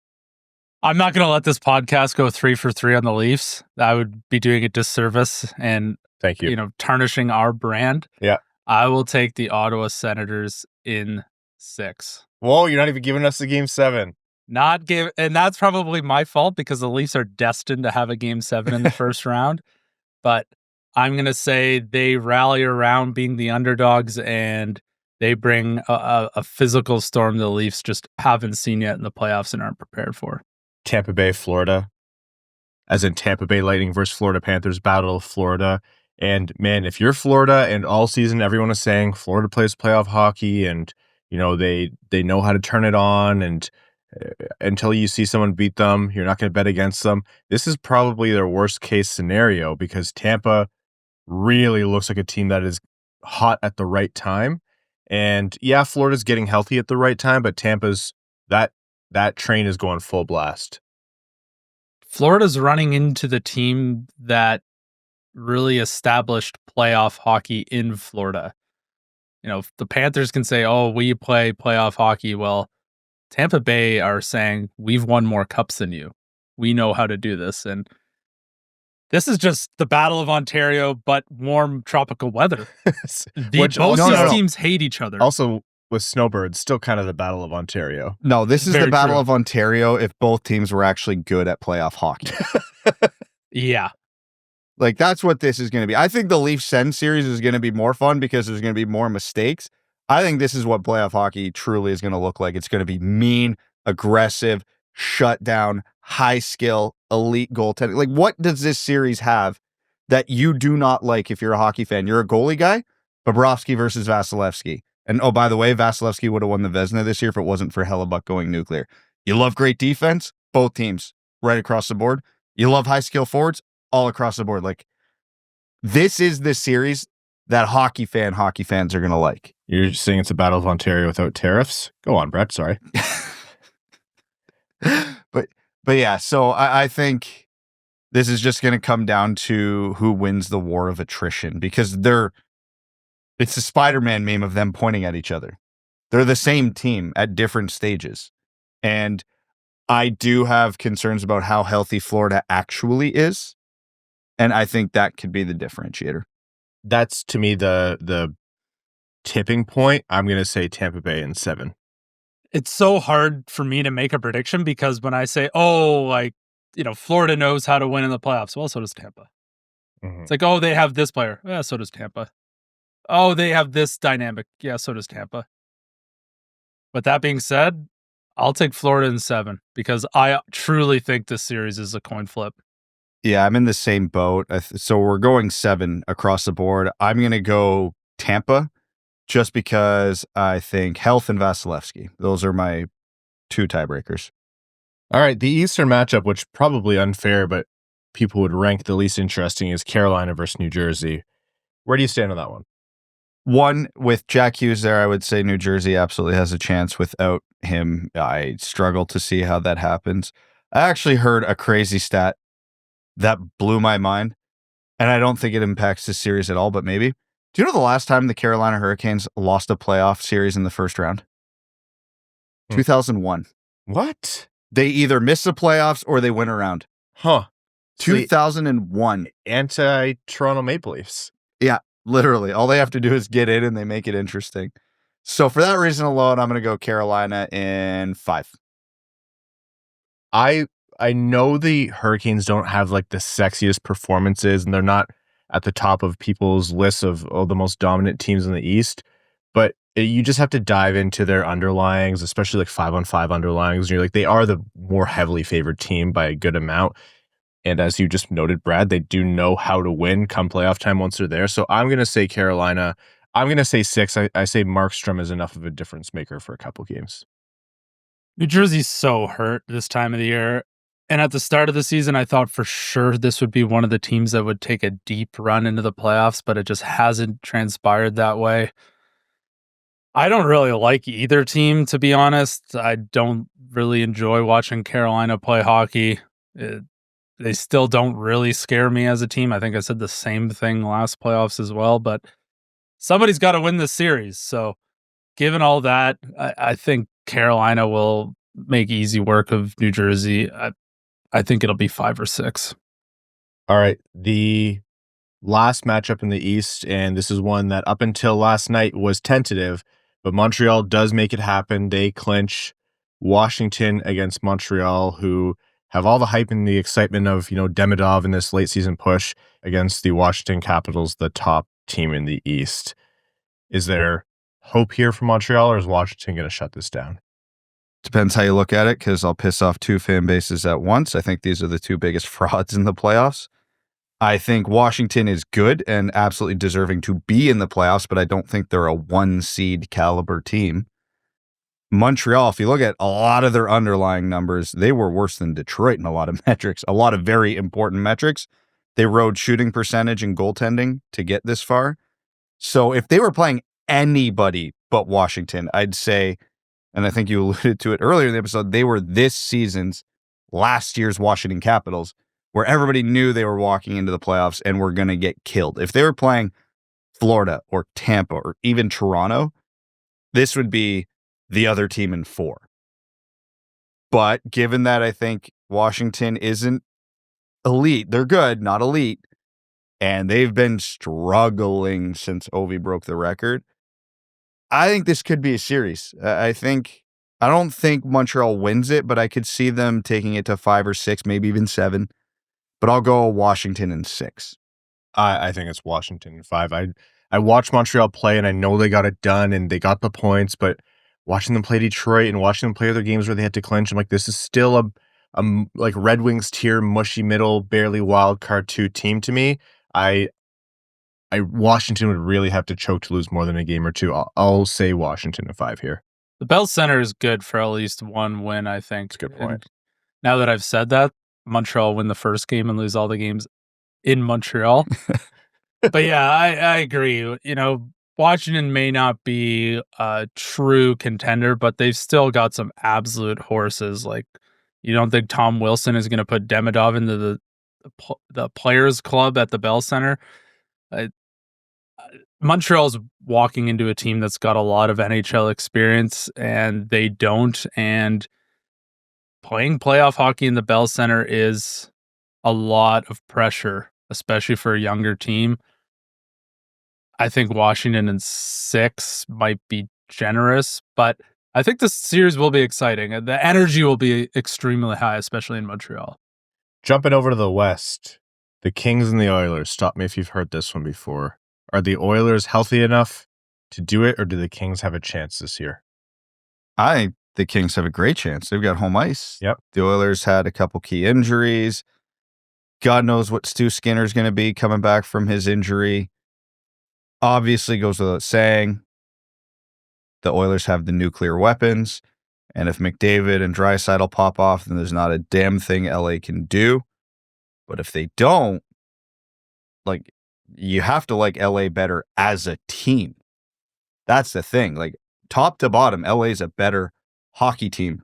I'm not going to let this podcast go 3 for 3 on the Leafs. I would be doing a disservice and thank you. Tarnishing our brand. Yeah. I will take the Ottawa Senators in 6. Whoa, you're not even giving us the game 7. And that's probably my fault because the Leafs are destined to have a game 7 in the first round. But I'm going to say they rally around being the underdogs and they bring a physical storm the Leafs just haven't seen yet in the playoffs and aren't prepared for. Tampa Bay, Florida, as in Tampa Bay Lightning versus Florida Panthers, Battle of Florida. And man, if you're Florida and all season everyone is saying Florida plays playoff hockey and they know how to turn it on, and until you see someone beat them, you're not going to bet against them. This is probably their worst case scenario because Tampa really looks like a team that is hot at the right time. And yeah, Florida's getting healthy at the right time, but Tampa's that train is going full blast. Florida's running into the team that really established playoff hockey in Florida. The Panthers can say, oh, we play playoff hockey. Well, Tampa Bay are saying, we've won more cups than you. We know how to do this. And this is just the Battle of Ontario, but warm tropical weather. Both these teams hate each other. Also, with snowbirds, still kind of the Battle of Ontario. No, this is Very the Battle true. of Ontario if both teams were actually good at playoff hockey. Yeah. Like, that's what this is going to be. I think the Leafs-Sens series is going to be more fun because there's going to be more mistakes. I think this is what playoff hockey truly is going to look like. It's going to be mean, aggressive, shut down, high skill, elite goaltending. Like, what does this series have that you do not like if you're a hockey fan? You're a goalie guy? Bobrovsky versus Vasilevsky. And oh, by the way, Vasilevsky would have won the Vezina this year if it wasn't for Hellebuck going nuclear. You love great defense? Both teams, right across the board. You love high skill forwards? All across the board. Like, this is the series that hockey fans are going to like. You're saying it's a Battle of Ontario without tariffs? Go on, Brett. Sorry. But yeah, so I think this is just going to come down to who wins the war of attrition, because it's a Spider-Man meme of them pointing at each other. They're the same team at different stages. And I do have concerns about how healthy Florida actually is. And I think that could be the differentiator. That's, to me, the tipping point. I'm going to say Tampa Bay in 7. It's so hard for me to make a prediction because when I say, Florida knows how to win in the playoffs, well, so does Tampa. Mm-hmm. It's like, oh, they have this player. Yeah, so does Tampa. Oh, they have this dynamic. Yeah, so does Tampa. But that being said, I'll take Florida in 7 because I truly think this series is a coin flip. Yeah, I'm in the same boat. So we're going 7 across the board. I'm going to go Tampa just because I think health and Vasilevsky. Those are my 2 tiebreakers. All right, the Eastern matchup, which probably unfair, but people would rank the least interesting is Carolina versus New Jersey. Where do you stand on that one? One, with Jack Hughes there, I would say New Jersey absolutely has a chance. Without him, I struggle to see how that happens. I actually heard a crazy stat that blew my mind, and I don't think it impacts this series at all, but maybe. Do you know the last time the Carolina Hurricanes lost a playoff series in the first round? 2001. What? They either miss the playoffs or they win a round. Huh. 2001. Anti-Toronto Maple Leafs. Yeah, literally. All they have to do is get in and they make it interesting. So for that reason alone, I'm going to go Carolina in 5. I know the Hurricanes don't have like the sexiest performances, and they're not at the top of people's lists of the most dominant teams in the East, but you just have to dive into their underlyings, especially like 5-on-5 underlyings. And you're like, they are the more heavily favored team by a good amount. And as you just noted, Brad, they do know how to win come playoff time once they're there. So I'm going to say Carolina. I'm going to say 6. I say Markstrom is enough of a difference maker for a couple games. New Jersey's so hurt this time of the year. And at the start of the season, I thought for sure this would be one of the teams that would take a deep run into the playoffs, but it just hasn't transpired that way. I don't really like either team, to be honest. I don't really enjoy watching Carolina play hockey. They still don't really scare me as a team. I think I said the same thing last playoffs as well, but somebody's got to win this series. So given all that, I think Carolina will make easy work of New Jersey. I think it'll be 5 or 6. All right. The last matchup in the East, and this is one that up until last night was tentative, but Montreal does make it happen. They clinch Washington against Montreal, who have all the hype and the excitement of, Demidov in this late season push against the Washington Capitals, the top team in the East. Is there hope here for Montreal, or is Washington going to shut this down? Depends how you look at it, because I'll piss off 2 fan bases at once. I think these are the 2 biggest frauds in the playoffs. I think Washington is good and absolutely deserving to be in the playoffs, but I don't think they're a 1 seed caliber team. Montreal, if you look at a lot of their underlying numbers, they were worse than Detroit in a lot of metrics, a lot of very important metrics. They rode shooting percentage and goaltending to get this far. So if they were playing anybody but Washington, I'd say, and I think you alluded to it earlier in the episode, they were last year's Washington Capitals, where everybody knew they were walking into the playoffs and were going to get killed. If they were playing Florida or Tampa or even Toronto, this would be the other team in 4. But given that I think Washington isn't elite, they're good, not elite, and they've been struggling since Ovi broke the record, I think this could be a series. I don't think Montreal wins it, but I could see them taking it to 5 or 6, maybe even 7. But I'll go Washington in 6. I think it's Washington in 5. I watched Montreal play, and I know they got it done, and they got the points, but watching them play Detroit and watching them play other games where they had to clinch, I'm like, this is still a like Red Wings tier, mushy middle, barely wild card 2 team to me. Washington would really have to choke to lose more than a game or 2. I'll say Washington in 5 here. The Bell Center is good for at least 1 win, I think. That's a good point. And now that I've said that, Montreal win the first game and lose all the games in Montreal. But yeah, I agree. Washington may not be a true contender, but they've still got some absolute horses. Like, you don't think Tom Wilson is going to put Demidov into the players club at the Bell Center? Montreal's walking into a team that's got a lot of NHL experience, and they don't. And playing playoff hockey in the Bell Center is a lot of pressure, especially for a younger team. I think Washington in 6 might be generous, but I think this series will be exciting. The energy will be extremely high, especially in Montreal. Jumping over to the West, the Kings and the Oilers. Stop me if you've heard this one before. Are the Oilers healthy enough to do it, or do the Kings have a chance this year? I think the Kings have a great chance. They've got home ice. Yep. The Oilers had a couple key injuries. God knows what Stu Skinner's going to be coming back from his injury. Obviously goes without saying, the Oilers have the nuclear weapons, and if McDavid and Draisaitl pop off, then there's not a damn thing LA can do. But if they don't, like, you have to like LA better as a team. That's the thing. Like, top to bottom, LA is a better hockey team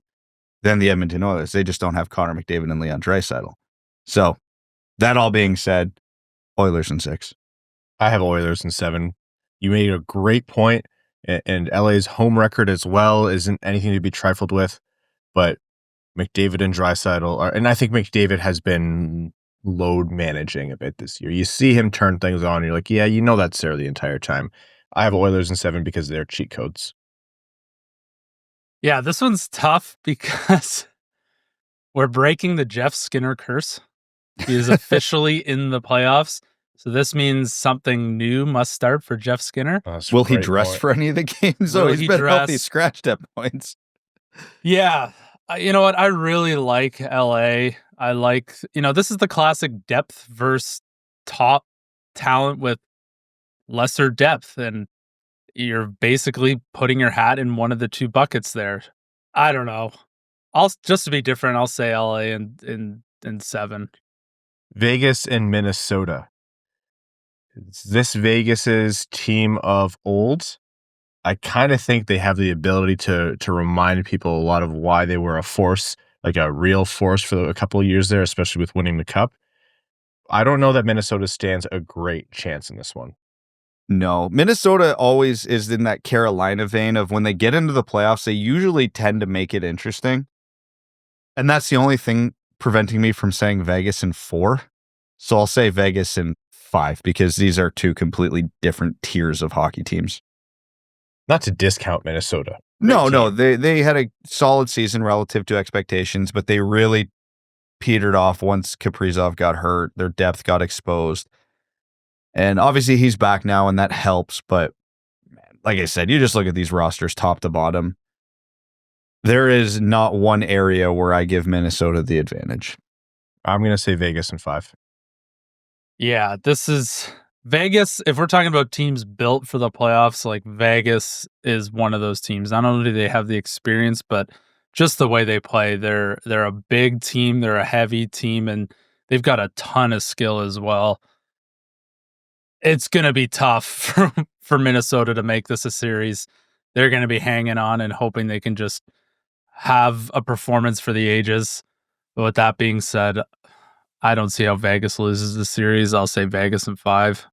than the Edmonton Oilers. They just don't have Connor McDavid and Leon Draisaitl. So, that all being said, Oilers in 6. I have Oilers in 7. You made a great point, and LA's home record as well isn't anything to be trifled with, but McDavid and Draisaitl and I think McDavid has been load managing a bit this year. You see him turn things on, and you're like, yeah, you know that's there the entire time. I have Oilers in 7 because they're cheat codes. Yeah, this one's tough because we're breaking the Jeff Skinner curse. He is officially in the playoffs. So this means something new must start for Jeff Skinner. Will he dress for any of the games? Oh, he's been healthy scratched at points. Yeah. You know what? I really like LA. I like, this is the classic depth versus top talent with lesser depth. And you're basically putting your hat in one of the two buckets there. I don't know. Just to be different, I'll say LA in 7. Vegas and Minnesota. Is this Vegas's team of old? I kind of think they have the ability to remind people a lot of why they were a force, like a real force for a couple of years there, especially with winning the cup. I don't know that Minnesota stands a great chance in this one. No, Minnesota always is in that Carolina vein of when they get into the playoffs, they usually tend to make it interesting. And that's the only thing preventing me from saying Vegas in 4. So I'll say Vegas in 5 because these are two completely different tiers of hockey teams. Not to discount Minnesota. No, they had a solid season relative to expectations, but they really petered off once Kaprizov got hurt. Their depth got exposed. And obviously he's back now, and that helps. But man, like I said, you just look at these rosters top to bottom. There is not one area where I give Minnesota the advantage. I'm going to say Vegas in 5. Yeah, this is Vegas. If we're talking about teams built for the playoffs, like Vegas is one of those teams. Not only do they have the experience, but just the way they play. They're a big team. They're a heavy team, and they've got a ton of skill as well. It's going to be tough for Minnesota to make this a series. They're going to be hanging on and hoping they can just have a performance for the ages. But with that being said, I don't see how Vegas loses the series. I'll say Vegas in 5.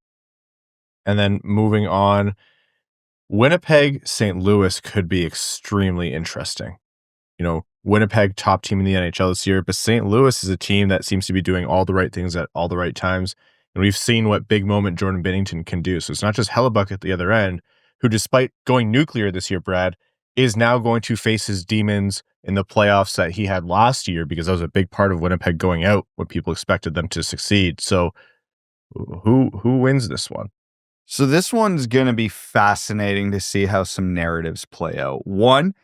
And then moving on, Winnipeg, St. Louis could be extremely interesting. Winnipeg, top team in the NHL this year, but St. Louis is a team that seems to be doing all the right things at all the right times. And we've seen what big moment Jordan Binnington can do. So it's not just Hellebuck at the other end, who, despite going nuclear this year, Brad, is now going to face his demons in the playoffs that he had last year, because that was a big part of Winnipeg going out when people expected them to succeed. So who wins this one? So this one's going to be fascinating to see how some narratives play out. One,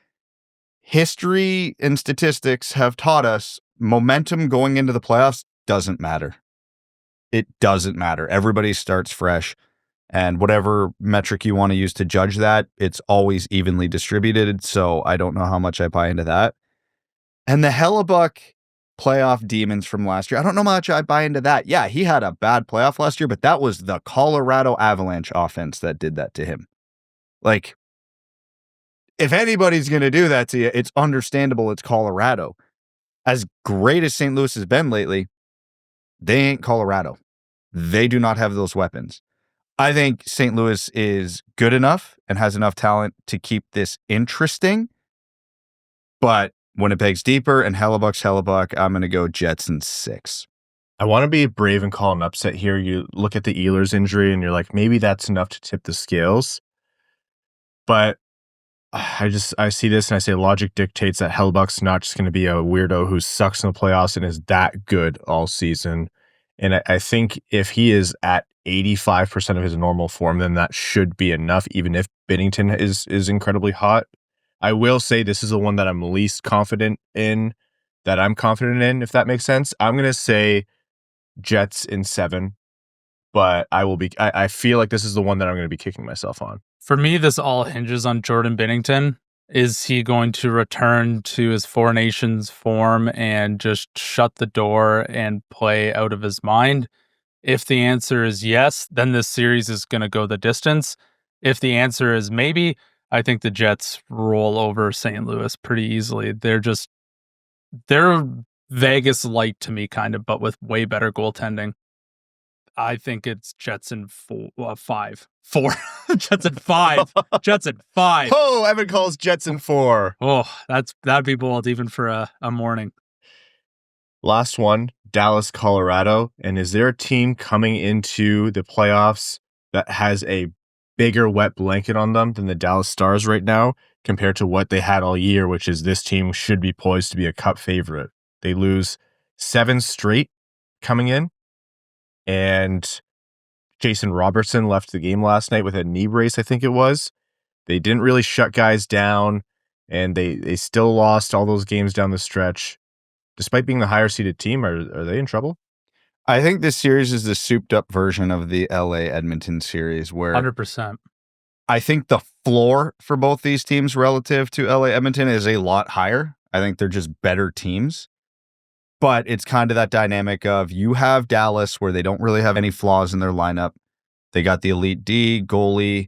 history and statistics have taught us momentum going into the playoffs doesn't matter. It doesn't matter. Everybody starts fresh. And whatever metric you want to use to judge that, it's always evenly distributed. So I don't know how much I buy into that. And the Hellebuck playoff demons from last year, I don't know how much I buy into that. Yeah, he had a bad playoff last year, but that was the Colorado Avalanche offense that did that to him. Like, if anybody's going to do that to you, it's understandable it's Colorado. As great as St. Louis has been lately, they ain't Colorado. They do not have those weapons. I think St. Louis is good enough and has enough talent to keep this interesting. But Winnipeg's deeper and Hellebuck's Hellebuck. I'm going to go Jets in 6. I want to be brave and call an upset here. You look at the Ehlers injury and you're like, maybe that's enough to tip the scales. But I see this and I say logic dictates that Hellebuck's not just going to be a weirdo who sucks in the playoffs and is that good all season. And I think if he is at 85% of his normal form, then that should be enough, even if Binnington is incredibly hot. I will say this is the one that I'm least confident in, that I'm confident in, if that makes sense. I'm going to say Jets in 7, but I feel like this is the one that I'm going to be kicking myself on. For me, this all hinges on Jordan Binnington. Is he going to return to his Four Nations form and just shut the door and play out of his mind? If the answer is yes, then this series is going to go the distance. If the answer is maybe, I think the Jets roll over St. Louis pretty easily. They're Vegas light to me, kind of, but with way better goaltending. I think it's Jets in 5. 4. Jets in 5. Jets in 5. Oh, Evan calls Jets in 4. Oh, that'd be bold even for a morning. Last one, Dallas, Colorado. And is there a team coming into the playoffs that has a bigger wet blanket on them than the Dallas Stars right now compared to what they had all year, which is this team should be poised to be a cup favorite? They lose 7 straight coming in, and Jason Robertson left the game last night with a knee brace, I think it was. They didn't really shut guys down, and they still lost all those games down the stretch. Despite being the higher seeded team, are they in trouble? I think this series is the souped up version of the LA Edmonton series, where 100%. I think the floor for both these teams relative to LA Edmonton is a lot higher. I think they're just better teams. But it's kind of that dynamic of you have Dallas where they don't really have any flaws in their lineup. They got the elite D, goalie,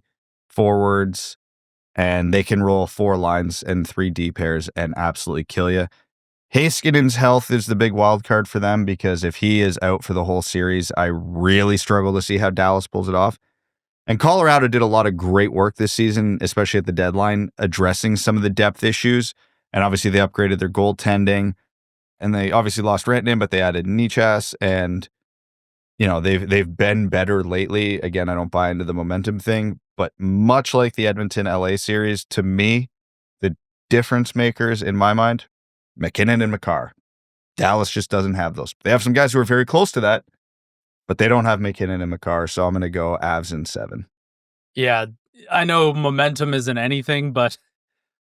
forwards, and they can roll 4 lines and 3 D pairs and absolutely kill you. Heiskanen's health is the big wild card for them, because if he is out for the whole series, I really struggle to see how Dallas pulls it off. And Colorado did a lot of great work this season, especially at the deadline, addressing some of the depth issues. And obviously they upgraded their goaltending. And they obviously lost Rantanen, but they added Nichas, and they've been better lately. Again, I don't buy into the momentum thing, but much like the Edmonton LA series, to me, the difference makers in my mind, McKinnon and Makar. Dallas just doesn't have those. They have some guys who are very close to that, but they don't have McKinnon and Makar, so I'm going to go Avs in 7. Yeah, I know momentum isn't anything, but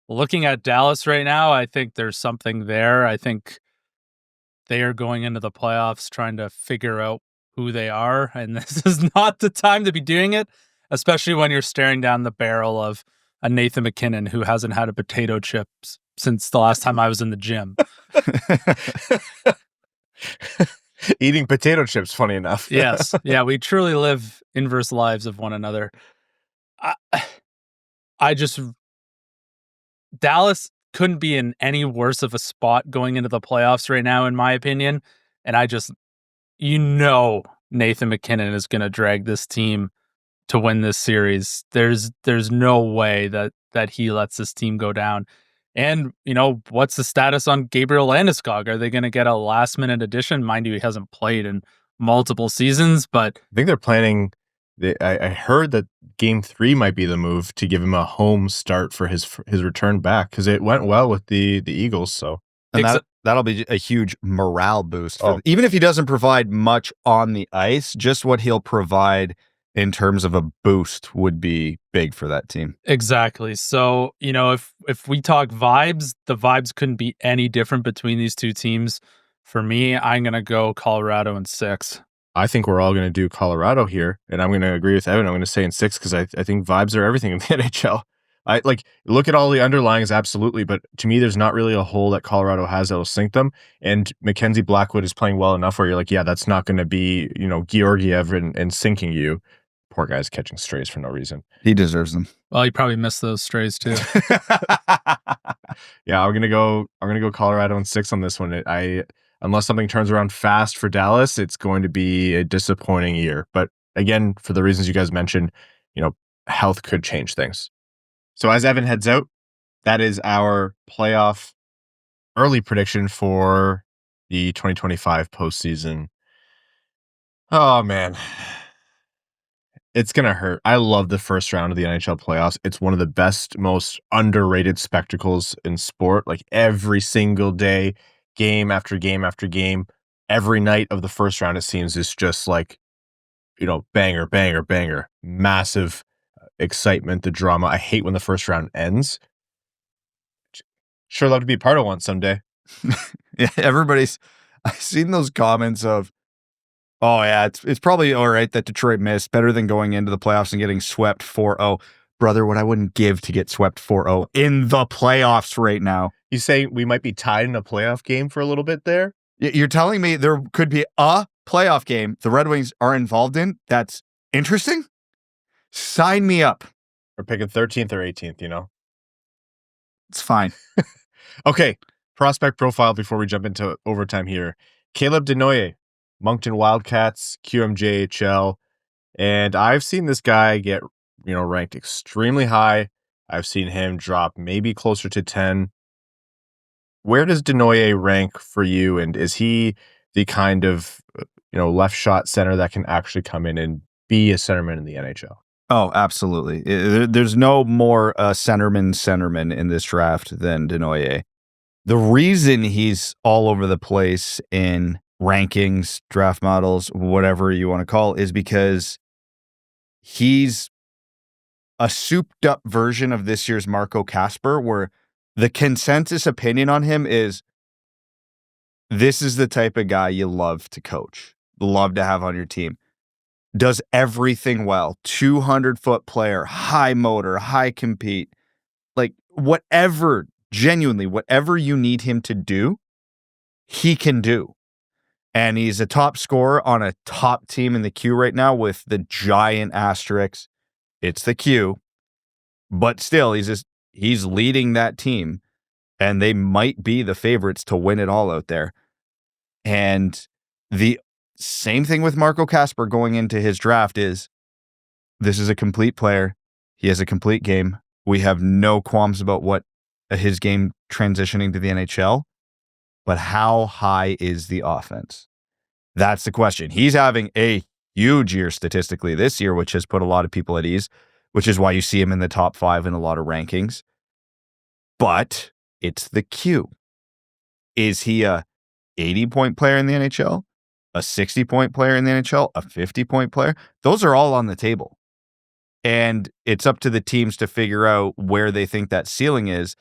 looking at Dallas right now, I think there's something there. I think they are going into the playoffs trying to figure out who they are, and this is not the time to be doing it, especially when you're staring down the barrel of a Nathan McKinnon who hasn't had a potato chips since the last time I was in the gym. Eating potato chips, funny enough. Yes. Yeah, we truly live inverse lives of one another. Dallas couldn't be in any worse of a spot going into the playoffs right now, in my opinion. And Nathan McKinnon is going to drag this team to win this series. There's no way that he lets this team go down. And, what's the status on Gabriel Landeskog? Are they going to get a last-minute addition? Mind you, he hasn't played in multiple seasons, but I think they're planning. I heard that Game 3 might be the move to give him a home start for his return back, because it went well with the Eagles. So, and that'll be a huge morale boost. Even if he doesn't provide much on the ice, just what he'll provide in terms of a boost would be big for that team. Exactly. So, if we talk vibes, the vibes couldn't be any different between these two teams. For me, I'm going to go Colorado in 6. I think we're all going to do Colorado here, and I'm going to agree with Evan. I'm going to say in 6 because I think vibes are everything in the NHL. I look at all the underlyings, absolutely, but to me, there's not really a hole that Colorado has that'll sink them. And Mackenzie Blackwood is playing well enough where you're like, yeah, that's not going to be Georgiev and sinking you. Poor guy's catching strays for no reason. He deserves them. Well, he probably missed those strays too. Yeah, I'm gonna go Colorado in 6 on this one. Unless something turns around fast for Dallas, it's going to be a disappointing year. But again, for the reasons you guys mentioned, health could change things. So as Evan heads out, that is our playoff early prediction for the 2025 postseason. Oh man. It's going to hurt. I love the first round of the NHL playoffs. It's one of the best, most underrated spectacles in sport. Like every single day, game after game after game, every night of the first round, it seems, is just like, banger, banger, banger. Massive excitement, the drama. I hate when the first round ends. Sure love to be part of one someday. Yeah, I've seen those comments of, oh, yeah, it's probably all right that Detroit missed. Better than going into the playoffs and getting swept 4-0. brother, what I wouldn't give to get swept 4-0 in the playoffs right now. You say we might be tied in a playoff game for a little bit there? You're telling me there could be a playoff game the Red Wings are involved in? That's interesting. Sign me up. We're picking 13th or 18th, you know? It's fine. Okay, prospect profile before we jump into overtime here. Caleb Desnoyers, Moncton Wildcats, QMJHL. And I've seen this guy get, ranked extremely high. I've seen him drop maybe closer to 10. Where does Desnoyers rank for you? And is he the kind of, left shot center that can actually come in and be a centerman in the NHL? Oh, absolutely. There's no more centerman in this draft than Desnoyers. The reason he's all over the place in rankings, draft models, whatever you want to call, is because he's a souped up version of this year's Marco Kasper, where the consensus opinion on him is this is the type of guy you love to coach, love to have on your team. Does everything well. 200-foot player, high motor, high compete. Like whatever you need him to do, he can do. And he's a top scorer on a top team in the Q right now with the giant asterisks. It's the Q. But still, he's leading that team. And they might be the favorites to win it all out there. And the same thing with Marco Kasper going into his draft is this is a complete player. He has a complete game. We have no qualms about what his game transitioning to the NHL. But how high is the offense? That's the question. He's having a huge year statistically this year, which has put a lot of people at ease, which is why you see him in the top 5 in a lot of rankings. But it's the Q. Is he a 80-point player in the NHL? A 60-point player in the NHL? A 50-point player? Those are all on the table. And it's up to the teams to figure out where they think that ceiling is.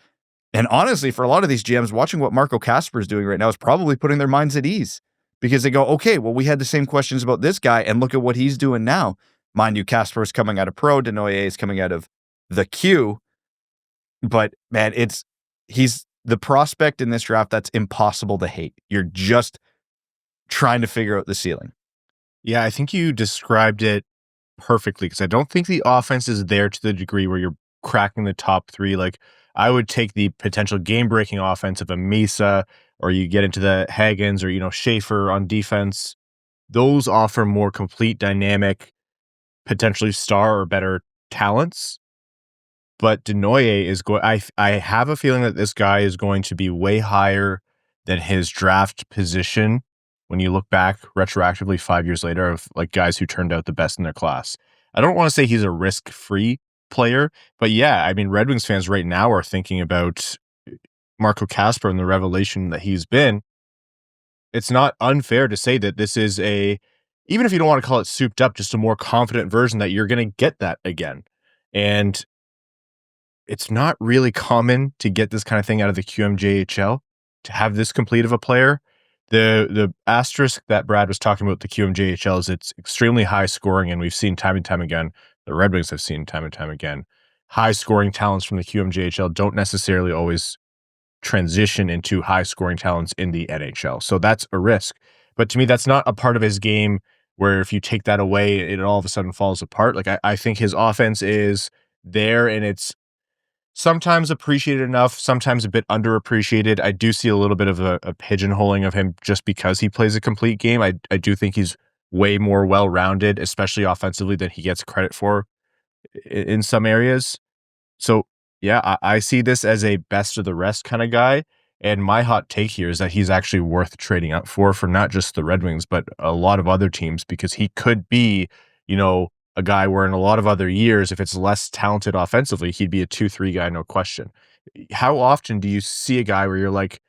And honestly, for a lot of these GMs, watching what Marco Kasper is doing right now is probably putting their minds at ease. Because they go, okay, well, we had the same questions about this guy, and look at what he's doing now. Mind you, Kasper is coming out of pro, Desnoyers is coming out of the Q. But, man, he's the prospect in this draft that's impossible to hate. You're just trying to figure out the ceiling. Yeah, I think you described it perfectly, because I don't think the offense is there to the degree where you're cracking the top 3. Like, I would take the potential game-breaking offense of a Mesa, or you get into the Hagens or, Schaefer on defense. Those offer more complete, dynamic, potentially star or better talents. But Desnoyers is going. I have a feeling that this guy is going to be way higher than his draft position when you look back retroactively 5 years later of like guys who turned out the best in their class. I don't want to say he's a risk-free player, but yeah, I mean, Red Wings fans right now are thinking about Marco Kasper and the revelation that he's been. It's not unfair to say that this is even if you don't want to call it souped up, just a more confident version that you're going to get that again. And it's not really common to get this kind of thing out of the QMJHL, to have this complete of a player. The asterisk that Brad was talking about the QMJHL is it's extremely high scoring, and we've seen time and time again, the Red Wings have seen time and time again, high scoring talents from the QMJHL don't necessarily always transition into high scoring talents in the NHL. So that's a risk. But to me, that's not a part of his game where if you take that away, it all of a sudden falls apart. Like I think his offense is there, and it's sometimes appreciated enough, sometimes a bit underappreciated. I do see a little bit of a pigeonholing of him just because he plays a complete game. I do think he's way more well-rounded, especially offensively, than he gets credit for in some areas. So yeah, I see this as a best of the rest kind of guy. And my hot take here is that he's actually worth trading up for not just the Red Wings, but a lot of other teams, because he could be, a guy where in a lot of other years, if it's less talented offensively, he'd be a 2-3 guy, no question. How often do you see a guy where you're like,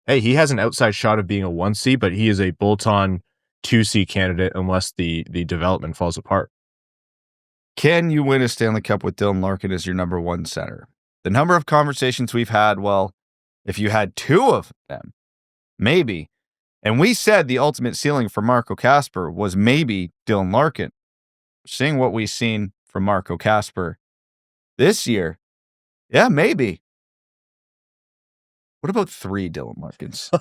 hey, he has an outside shot of being a 1C, but he is a bolt-on 2C candidate unless the development falls apart? Can you win a Stanley Cup with Dylan Larkin as your number 1 center? The number of conversations we've had, well, if you had 2 of them, maybe. And we said the ultimate ceiling for Marco Kasper was maybe Dylan Larkin. Seeing what we've seen from Marco Kasper This year, yeah, maybe. What about 3 Dylan Larkins?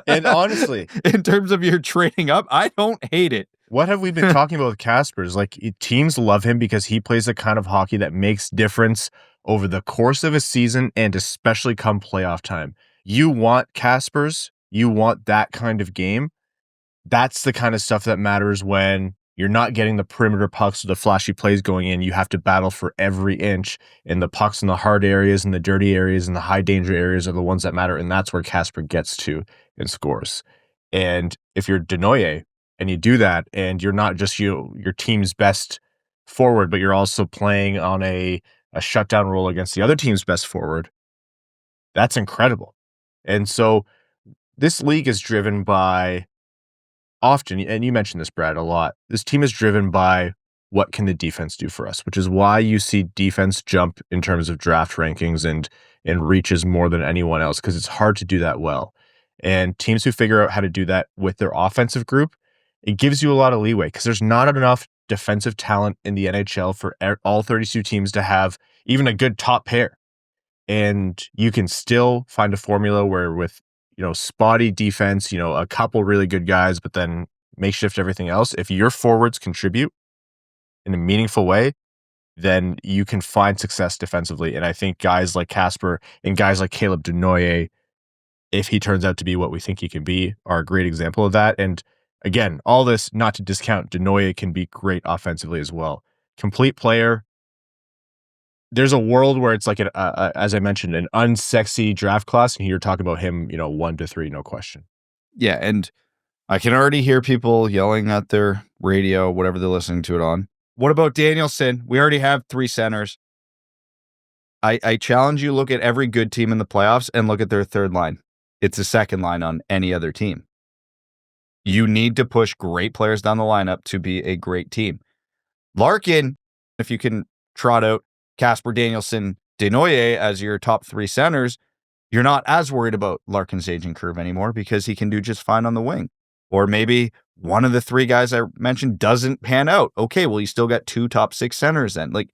And honestly, in terms of your trading up, I don't hate it. what have we been talking about with Kasper's? Like, teams love him because he plays the kind of hockey that makes difference over the course of a season and especially come playoff time. You want Kasper's, you want that kind of game. That's the kind of stuff that matters when you're not getting the perimeter pucks or the flashy plays going in. You have to battle for every inch, and the pucks in the hard areas and the dirty areas and the high danger areas are the ones that matter, and that's where Kasper gets to and scores. And if you're Desnoyers and you do that, and you're not just your team's best forward, but you're also playing on a shutdown role against the other team's best forward, that's incredible. And so this league is driven by often, and you mentioned this, Brad, a lot, this team is driven by what can the defense do for us, which is why you see defense jump in terms of draft rankings and reaches more than anyone else, because it's hard to do that well. And teams who figure out how to do that with their offensive group, it gives you a lot of leeway, because there's not enough defensive talent in the NHL for all 32 teams to have even a good top pair. And you can still find a formula where with spotty defense, a couple really good guys, but then makeshift everything else. If your forwards contribute in a meaningful way, then you can find success defensively. And I think guys like Kasper and guys like Caleb Desnoyers, if he turns out to be what we think he can be, are a great example of that. And again, all this, not to discount, Desnoyers can be great offensively as well. Complete player. There's a world where it's like, as I mentioned, an unsexy draft class, and you're talking about him, 1 to 3, no question. Yeah, and I can already hear people yelling at their radio, whatever they're listening to it on. What about Danielson? We already have 3 centers. I challenge you, look at every good team in the playoffs and look at their third line. It's a second line on any other team. You need to push great players down the lineup to be a great team. Larkin, if you can trot out Kasper, Danielson, Desnoyers as your top 3 centers, you're not as worried about Larkin's aging curve anymore because he can do just fine on the wing. Or maybe one of the 3 guys I mentioned doesn't pan out. Okay, well, you still got 2 top 6 centers then. Like,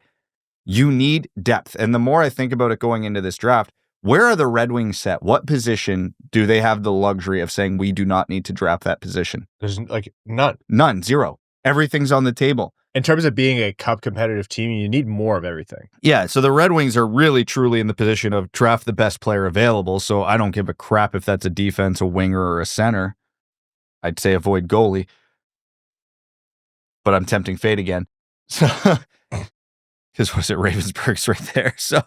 you need depth. And the more I think about it going into this draft, where are the Red Wings set? What position do they have the luxury of saying we do not need to draft that position? There's like none. None. Zero. Everything's on the table. In terms of being a cup competitive team, you need more of everything. Yeah, so the Red Wings are really, truly in the position of draft the best player available, so I don't give a crap if that's a defense, a winger, or a center. I'd say avoid goalie. But I'm tempting fate again. So, because was it Ravensburg's right there? So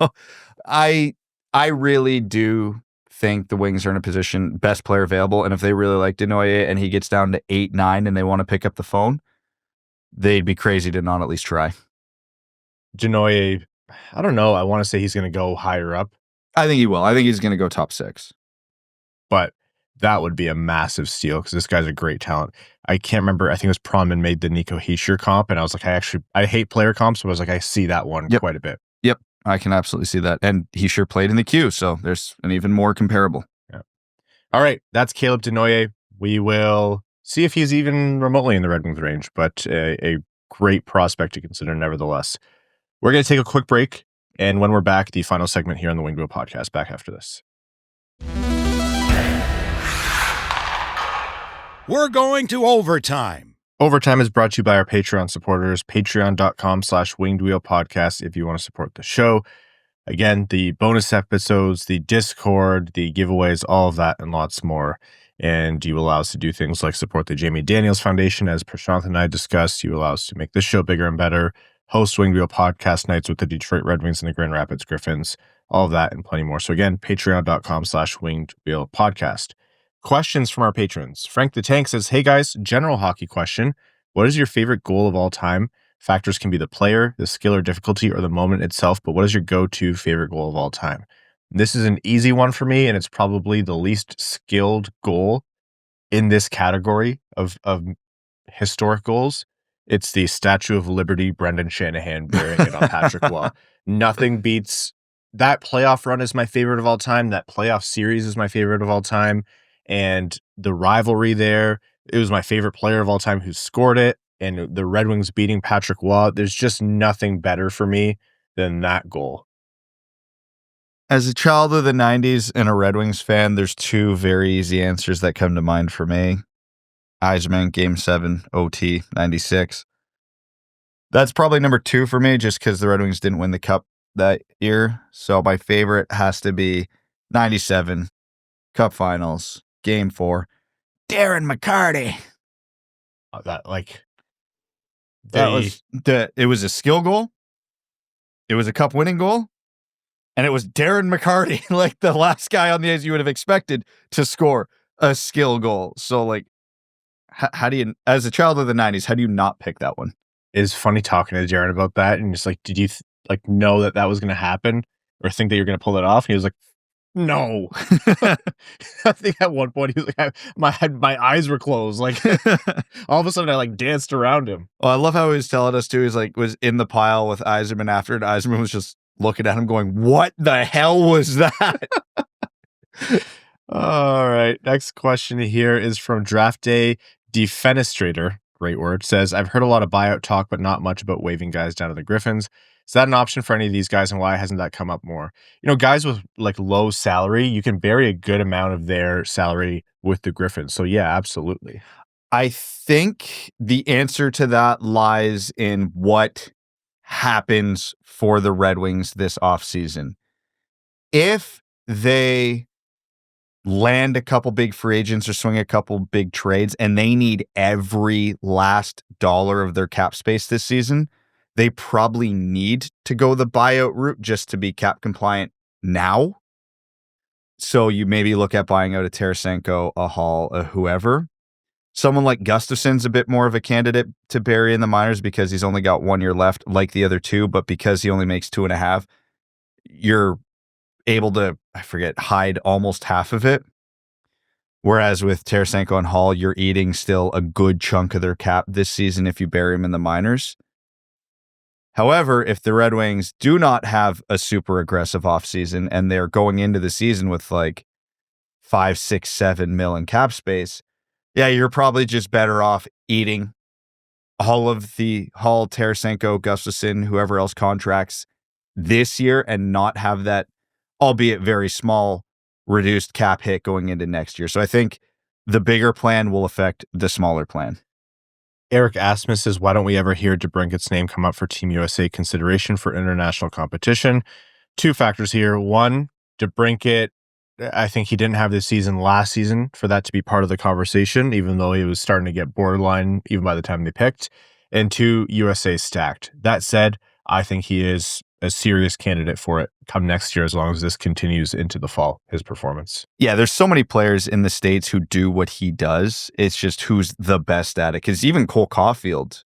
I really do think the Wings are in a position, best player available, and if they really like Desnoyers and he gets down to 8-9 and they want to pick up the phone, they'd be crazy to not at least try. Desnoyers, I don't know. I want to say he's going to go higher up. I think he will. I think he's going to go top 6. But that would be a massive steal because this guy's a great talent. I can't remember. I think it was Pronman made the Nico Hischier comp, and I was like, I hate player comps, so I was like, I see that one quite a bit. Yep, I can absolutely see that. And Hischier played in the queue, so there's an even more comparable. Yeah. All right, that's Caleb Desnoyers. We will see if he's even remotely in the Red Wings range, but a great prospect to consider nevertheless. We're going to take a quick break, and when we're back, the final segment here on the Winged Wheel Podcast, back after this. We're going to overtime. Overtime is brought to you by our Patreon supporters, patreon.com/wingedwheelpodcast if you want to support the show. Again, the bonus episodes, the Discord, the giveaways, all of that and lots more. And you allow us to do things like support the Jamie Daniels Foundation, as Prashanth and I discussed. You allow us to make this show bigger and better, host Winged Wheel podcast nights with the Detroit Red Wings and the Grand Rapids Griffins, all of that and plenty more. So again, patreon.com/wingedwheelpodcast. Questions from our patrons. Frank the Tank says, hey guys, general hockey question. What is your favorite goal of all time? Factors can be the player, the skill or difficulty, or the moment itself, but what is your go-to favorite goal of all time? This is an easy one for me, and it's probably the least skilled goal in this category of historic goals. It's the Statue of Liberty, Brendan Shanahan bearing it on Patrick Waugh. Nothing beats that. Playoff run is my favorite of all time. That playoff series is my favorite of all time. And the rivalry there, it was my favorite player of all time who scored it. And the Red Wings beating Patrick Waugh, there's just nothing better for me than that goal? As a child of the 90s and a Red Wings fan, there's two very easy answers that come to mind for me. Yzerman, Game 7, OT, 96. That's probably number 2 for me, just because the Red Wings didn't win the Cup that year. So my favorite has to be 97, Cup Finals, Game 4, Darren McCarty. It was a skill goal. It was a Cup winning goal. And it was Darren McCarty, like the last guy on the ice you would have expected to score a skill goal. So, like, how do you, as a child of the 90s, how do you not pick that one? It's funny talking to Darren about that. And just like, did you know that was going to happen or think that you're going to pull it off? And he was like, no. I think at one point he was like, my eyes were closed. Like, all of a sudden I danced around him. Oh, I love how he was telling us too. He's like, was in the pile with Yzerman after it. Yzerman was just looking at him going, what the hell was that? All right. Next question here is from Draft Day Defenestrator. Great word. Says, I've heard a lot of buyout talk, but not much about waving guys down to the Griffins. Is that an option for any of these guys, and why hasn't that come up more? Guys with low salary, you can bury a good amount of their salary with the Griffins. So yeah, absolutely. I think the answer to that lies in what happens for the Red Wings this offseason. If they land a couple big free agents or swing a couple big trades and they need every last dollar of their cap space this season, they probably need to go the buyout route just to be cap compliant now. So you maybe look at buying out a Tarasenko, a Hall, a whoever. Someone like Gustafsson's a bit more of a candidate to bury in the minors because he's only got 1 year left, like the other two, but because he only makes 2.5, you're able to, hide almost half of it. Whereas with Tarasenko and Hall, you're eating still a good chunk of their cap this season if you bury him in the minors. However, if the Red Wings do not have a super aggressive offseason and they're going into the season with 5, 6, 7 mil in cap space, yeah, you're probably just better off eating all of the Hall, Tarasenko, Gustafsson, whoever else contracts this year and not have that, albeit very small, reduced cap hit going into next year. So I think the bigger plan will affect the smaller plan. Eric Asmus says, why don't we ever hear DeBrincat's name come up for Team USA consideration for international competition? 2 factors here. 1, DeBrincat, I think he didn't have this season last season for that to be part of the conversation, even though he was starting to get borderline even by the time they picked. And 2, USA stacked. That said, I think he is a serious candidate for it come next year as long as this continues into the fall, his performance. Yeah, there's so many players in the States who do what he does. It's just who's the best at it. Because even Cole Caulfield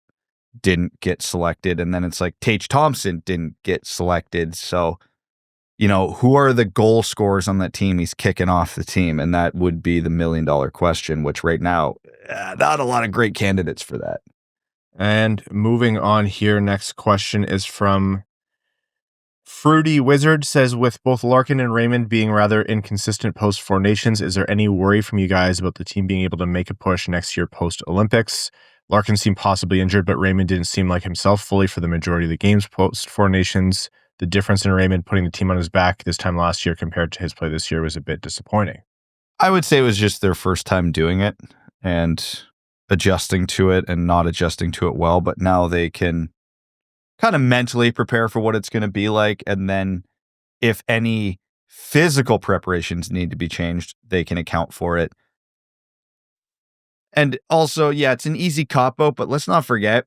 didn't get selected. And then it's like Tage Thompson didn't get selected. So, who are the goal scorers on that team he's kicking off the team? And that would be the $1 million question, which right now, not a lot of great candidates for that. And moving on here, next question is from Fruity Wizard. Says, with both Larkin and Raymond being rather inconsistent post-Four Nations, is there any worry from you guys about the team being able to make a push next year post-Olympics? Larkin seemed possibly injured, but Raymond didn't seem like himself fully for the majority of the games post-Four Nations. The difference in Raymond putting the team on his back this time last year compared to his play this year was a bit disappointing. I would say it was just their first time doing it and adjusting to it and not adjusting to it well, but now they can kind of mentally prepare for what it's going to be like. And then if any physical preparations need to be changed, they can account for it. And also, yeah, it's an easy cop-out, but let's not forget,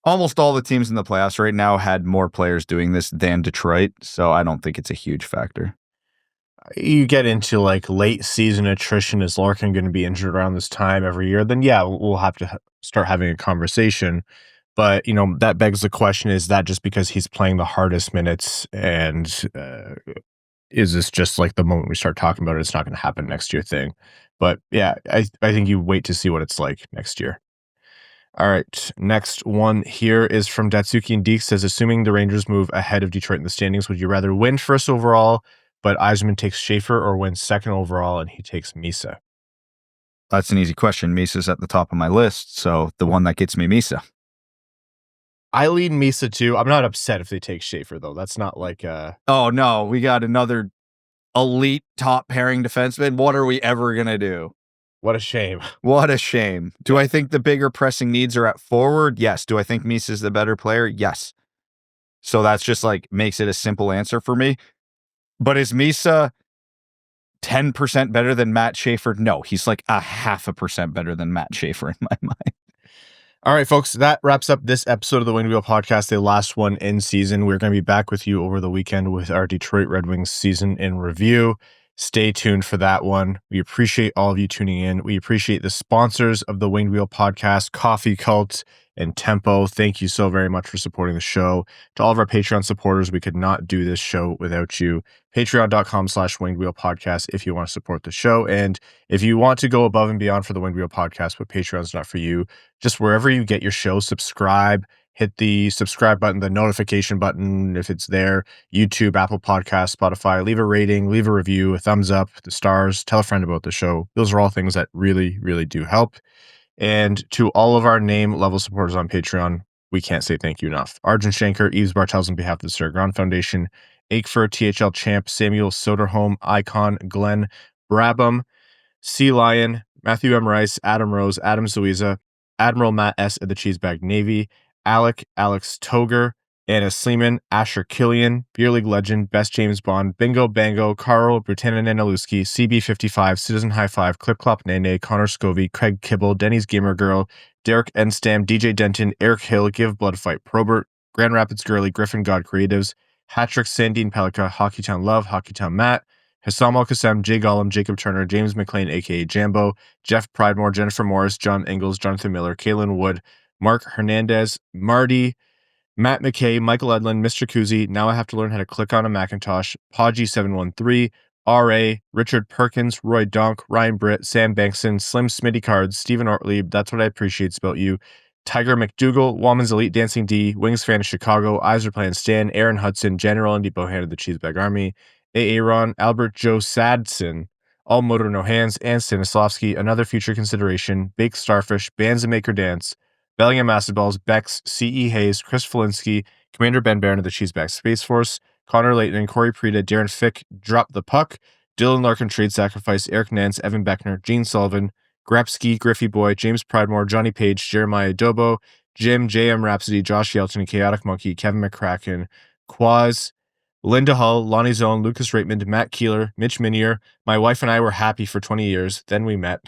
almost all the teams in the playoffs right now had more players doing this than Detroit. So I don't think it's a huge factor. You get into late season attrition. Is Larkin going to be injured around this time every year? Then yeah, we'll have to start having a conversation. But, that begs the question, is that just because he's playing the hardest minutes? And is this just the moment we start talking about it, it's not going to happen next year thing? But yeah, I think you wait to see what it's like next year. All right, next one here is from Datsuki and Deke. Says, assuming the Rangers move ahead of Detroit in the standings, would you rather win first overall, but Yzerman takes Schaefer, or win second overall and he takes Misa? That's an easy question. Misa's at the top of my list, so the one that gets me Misa. I lean Misa too. I'm not upset if they take Schaefer, though. That's not like Oh, no, we got another elite top pairing defenseman. What are we ever going to do? What a shame. What a shame. Do I think the bigger pressing needs are at forward? Yes. Do I think Misa's the better player? Yes. So that's just like makes it a simple answer for me. But is Misa 10% better than Matt Schaefer? No, he's like 0.5% better than Matt Schaefer in my mind. All right, folks, that wraps up this episode of the Winged Wheel Podcast, the last one in season. We're going to be back with you over the weekend with our Detroit Red Wings season in review. Stay tuned for that one. We appreciate all of you tuning in. We appreciate the sponsors of the Winged Wheel Podcast, Coffee Cult and Tempo. Thank you so very much for supporting the show. To all of our Patreon supporters, we could not do this show without you. Patreon.com/Winged Wheel Podcast if you want to support the show. And if you want to go above and beyond for the Winged Wheel Podcast, but Patreon's not for you, just wherever you get your show, subscribe. Hit the subscribe button, the notification button if it's there, YouTube, Apple Podcasts, Spotify. Leave a rating, leave a review, a thumbs up, the stars, tell a friend about the show. Those are all things that really, really do help. And to all of our name level supporters on Patreon, we can't say thank you enough. Arjun Shankar, Yves Bartels on behalf of the Sarah Grand Foundation, Aikfer, THL Champ, Samuel Soderholm, Icon, Glenn Brabham, Sea Lion, Matthew M. Rice, Adam Rose, Adam Zuiza, Admiral Matt S. at the Cheesebag Navy, Alex Toger, Anna Sleeman, Asher Killian, Beer League Legend, Best James Bond, Bingo Bango, Carl, Britannia Nanalewski, CB55, Citizen High Five, Clip Clop Nene, Connor Scovey, Craig Kibble, Denny's Gamer Girl, Derek Enstam, DJ Denton, Eric Hill, Give Blood Fight, Probert, Grand Rapids Girly, Griffin God Creatives, Hatrick, Sandine Pelika, Hockeytown Love, Hockeytown Matt, Hassam Al-Qassem, Jay Gollum, Jacob Turner, James McLean, aka Jambo, Jeff Pridemore, Jennifer Morris, John Ingalls, Jonathan Miller, Kaylin Wood, Mark Hernandez, Marty, Matt McKay, Michael Edlin, Mr. Kuzi, Now I Have to Learn How to Click on a Macintosh, Podgy713, R.A., Richard Perkins, Roy Donk, Ryan Britt, Sam Bankson, Slim Smitty Cards, Stephen Ortlieb, That's What I Appreciate About You, Tiger McDougal, Woman's Elite Dancing D, Wings Fan of Chicago, Eyes Are Playing Stan, Aaron Hudson, General Andy Bohan of the Cheesebag Army, A. Ron, Albert Joe Sadson, All Motor No Hands, and Stanislavski, Another Future Consideration, Baked Starfish, Bands and Maker Dance, Bellingham Acid Balls, Bex, C.E. Hayes, Chris Felinski, Commander Ben Barron of the Cheesebag Space Force, Connor Layton, Corey Prida, Darren Fick, Drop the Puck, Dylan Larkin, Trade Sacrifice, Eric Nance, Evan Beckner, Gene Sullivan, Grapsky, Griffey Boy, James Pridemore, Johnny Page, Jeremiah Dobo, Jim, J.M. Rhapsody, Josh Yelton, Chaotic Monkey, Kevin McCracken, Quaz, Linda Hull, Lonnie Zone, Lucas Raitmond, Matt Keeler, Mitch Minier. My wife and I were happy for 20 years. Then we met.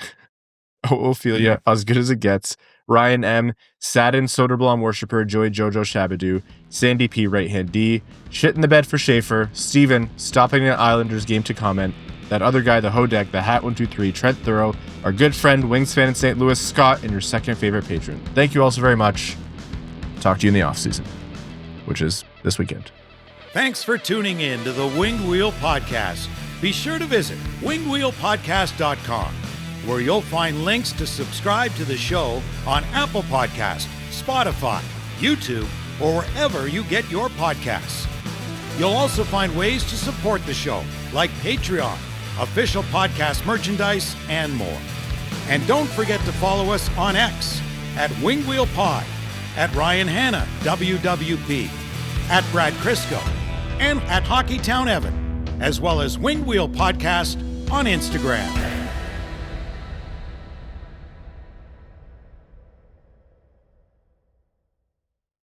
Ophelia, As Good As It Gets, Ryan M, Sadin, Soderblom Worshipper, Joey Jojo Shabadoo, Sandy P, Right Hand D, Shit in the Bed for Schaefer, Steven, Stopping an Islanders Game to Comment, That Other Guy, The Hodeck, The Hat 123, Trent Thorough, our good friend, Wings Fan in St. Louis, Scott, and your second favorite patron. Thank you all so very much. Talk to you in the offseason, which is this weekend. Thanks for tuning in to the Winged Wheel Podcast. Be sure to visit wingedwheelpodcast.com, where you'll find links to subscribe to the show on Apple Podcasts, Spotify, YouTube, or wherever you get your podcasts. You'll also find ways to support the show, like Patreon, official podcast merchandise, and more. And don't forget to follow us on X at Winged Wheel Pod, at Ryan Hanna, WWP, at Brad Crisco, and at Hockeytown Evan, as well as Winged Wheel Podcast on Instagram.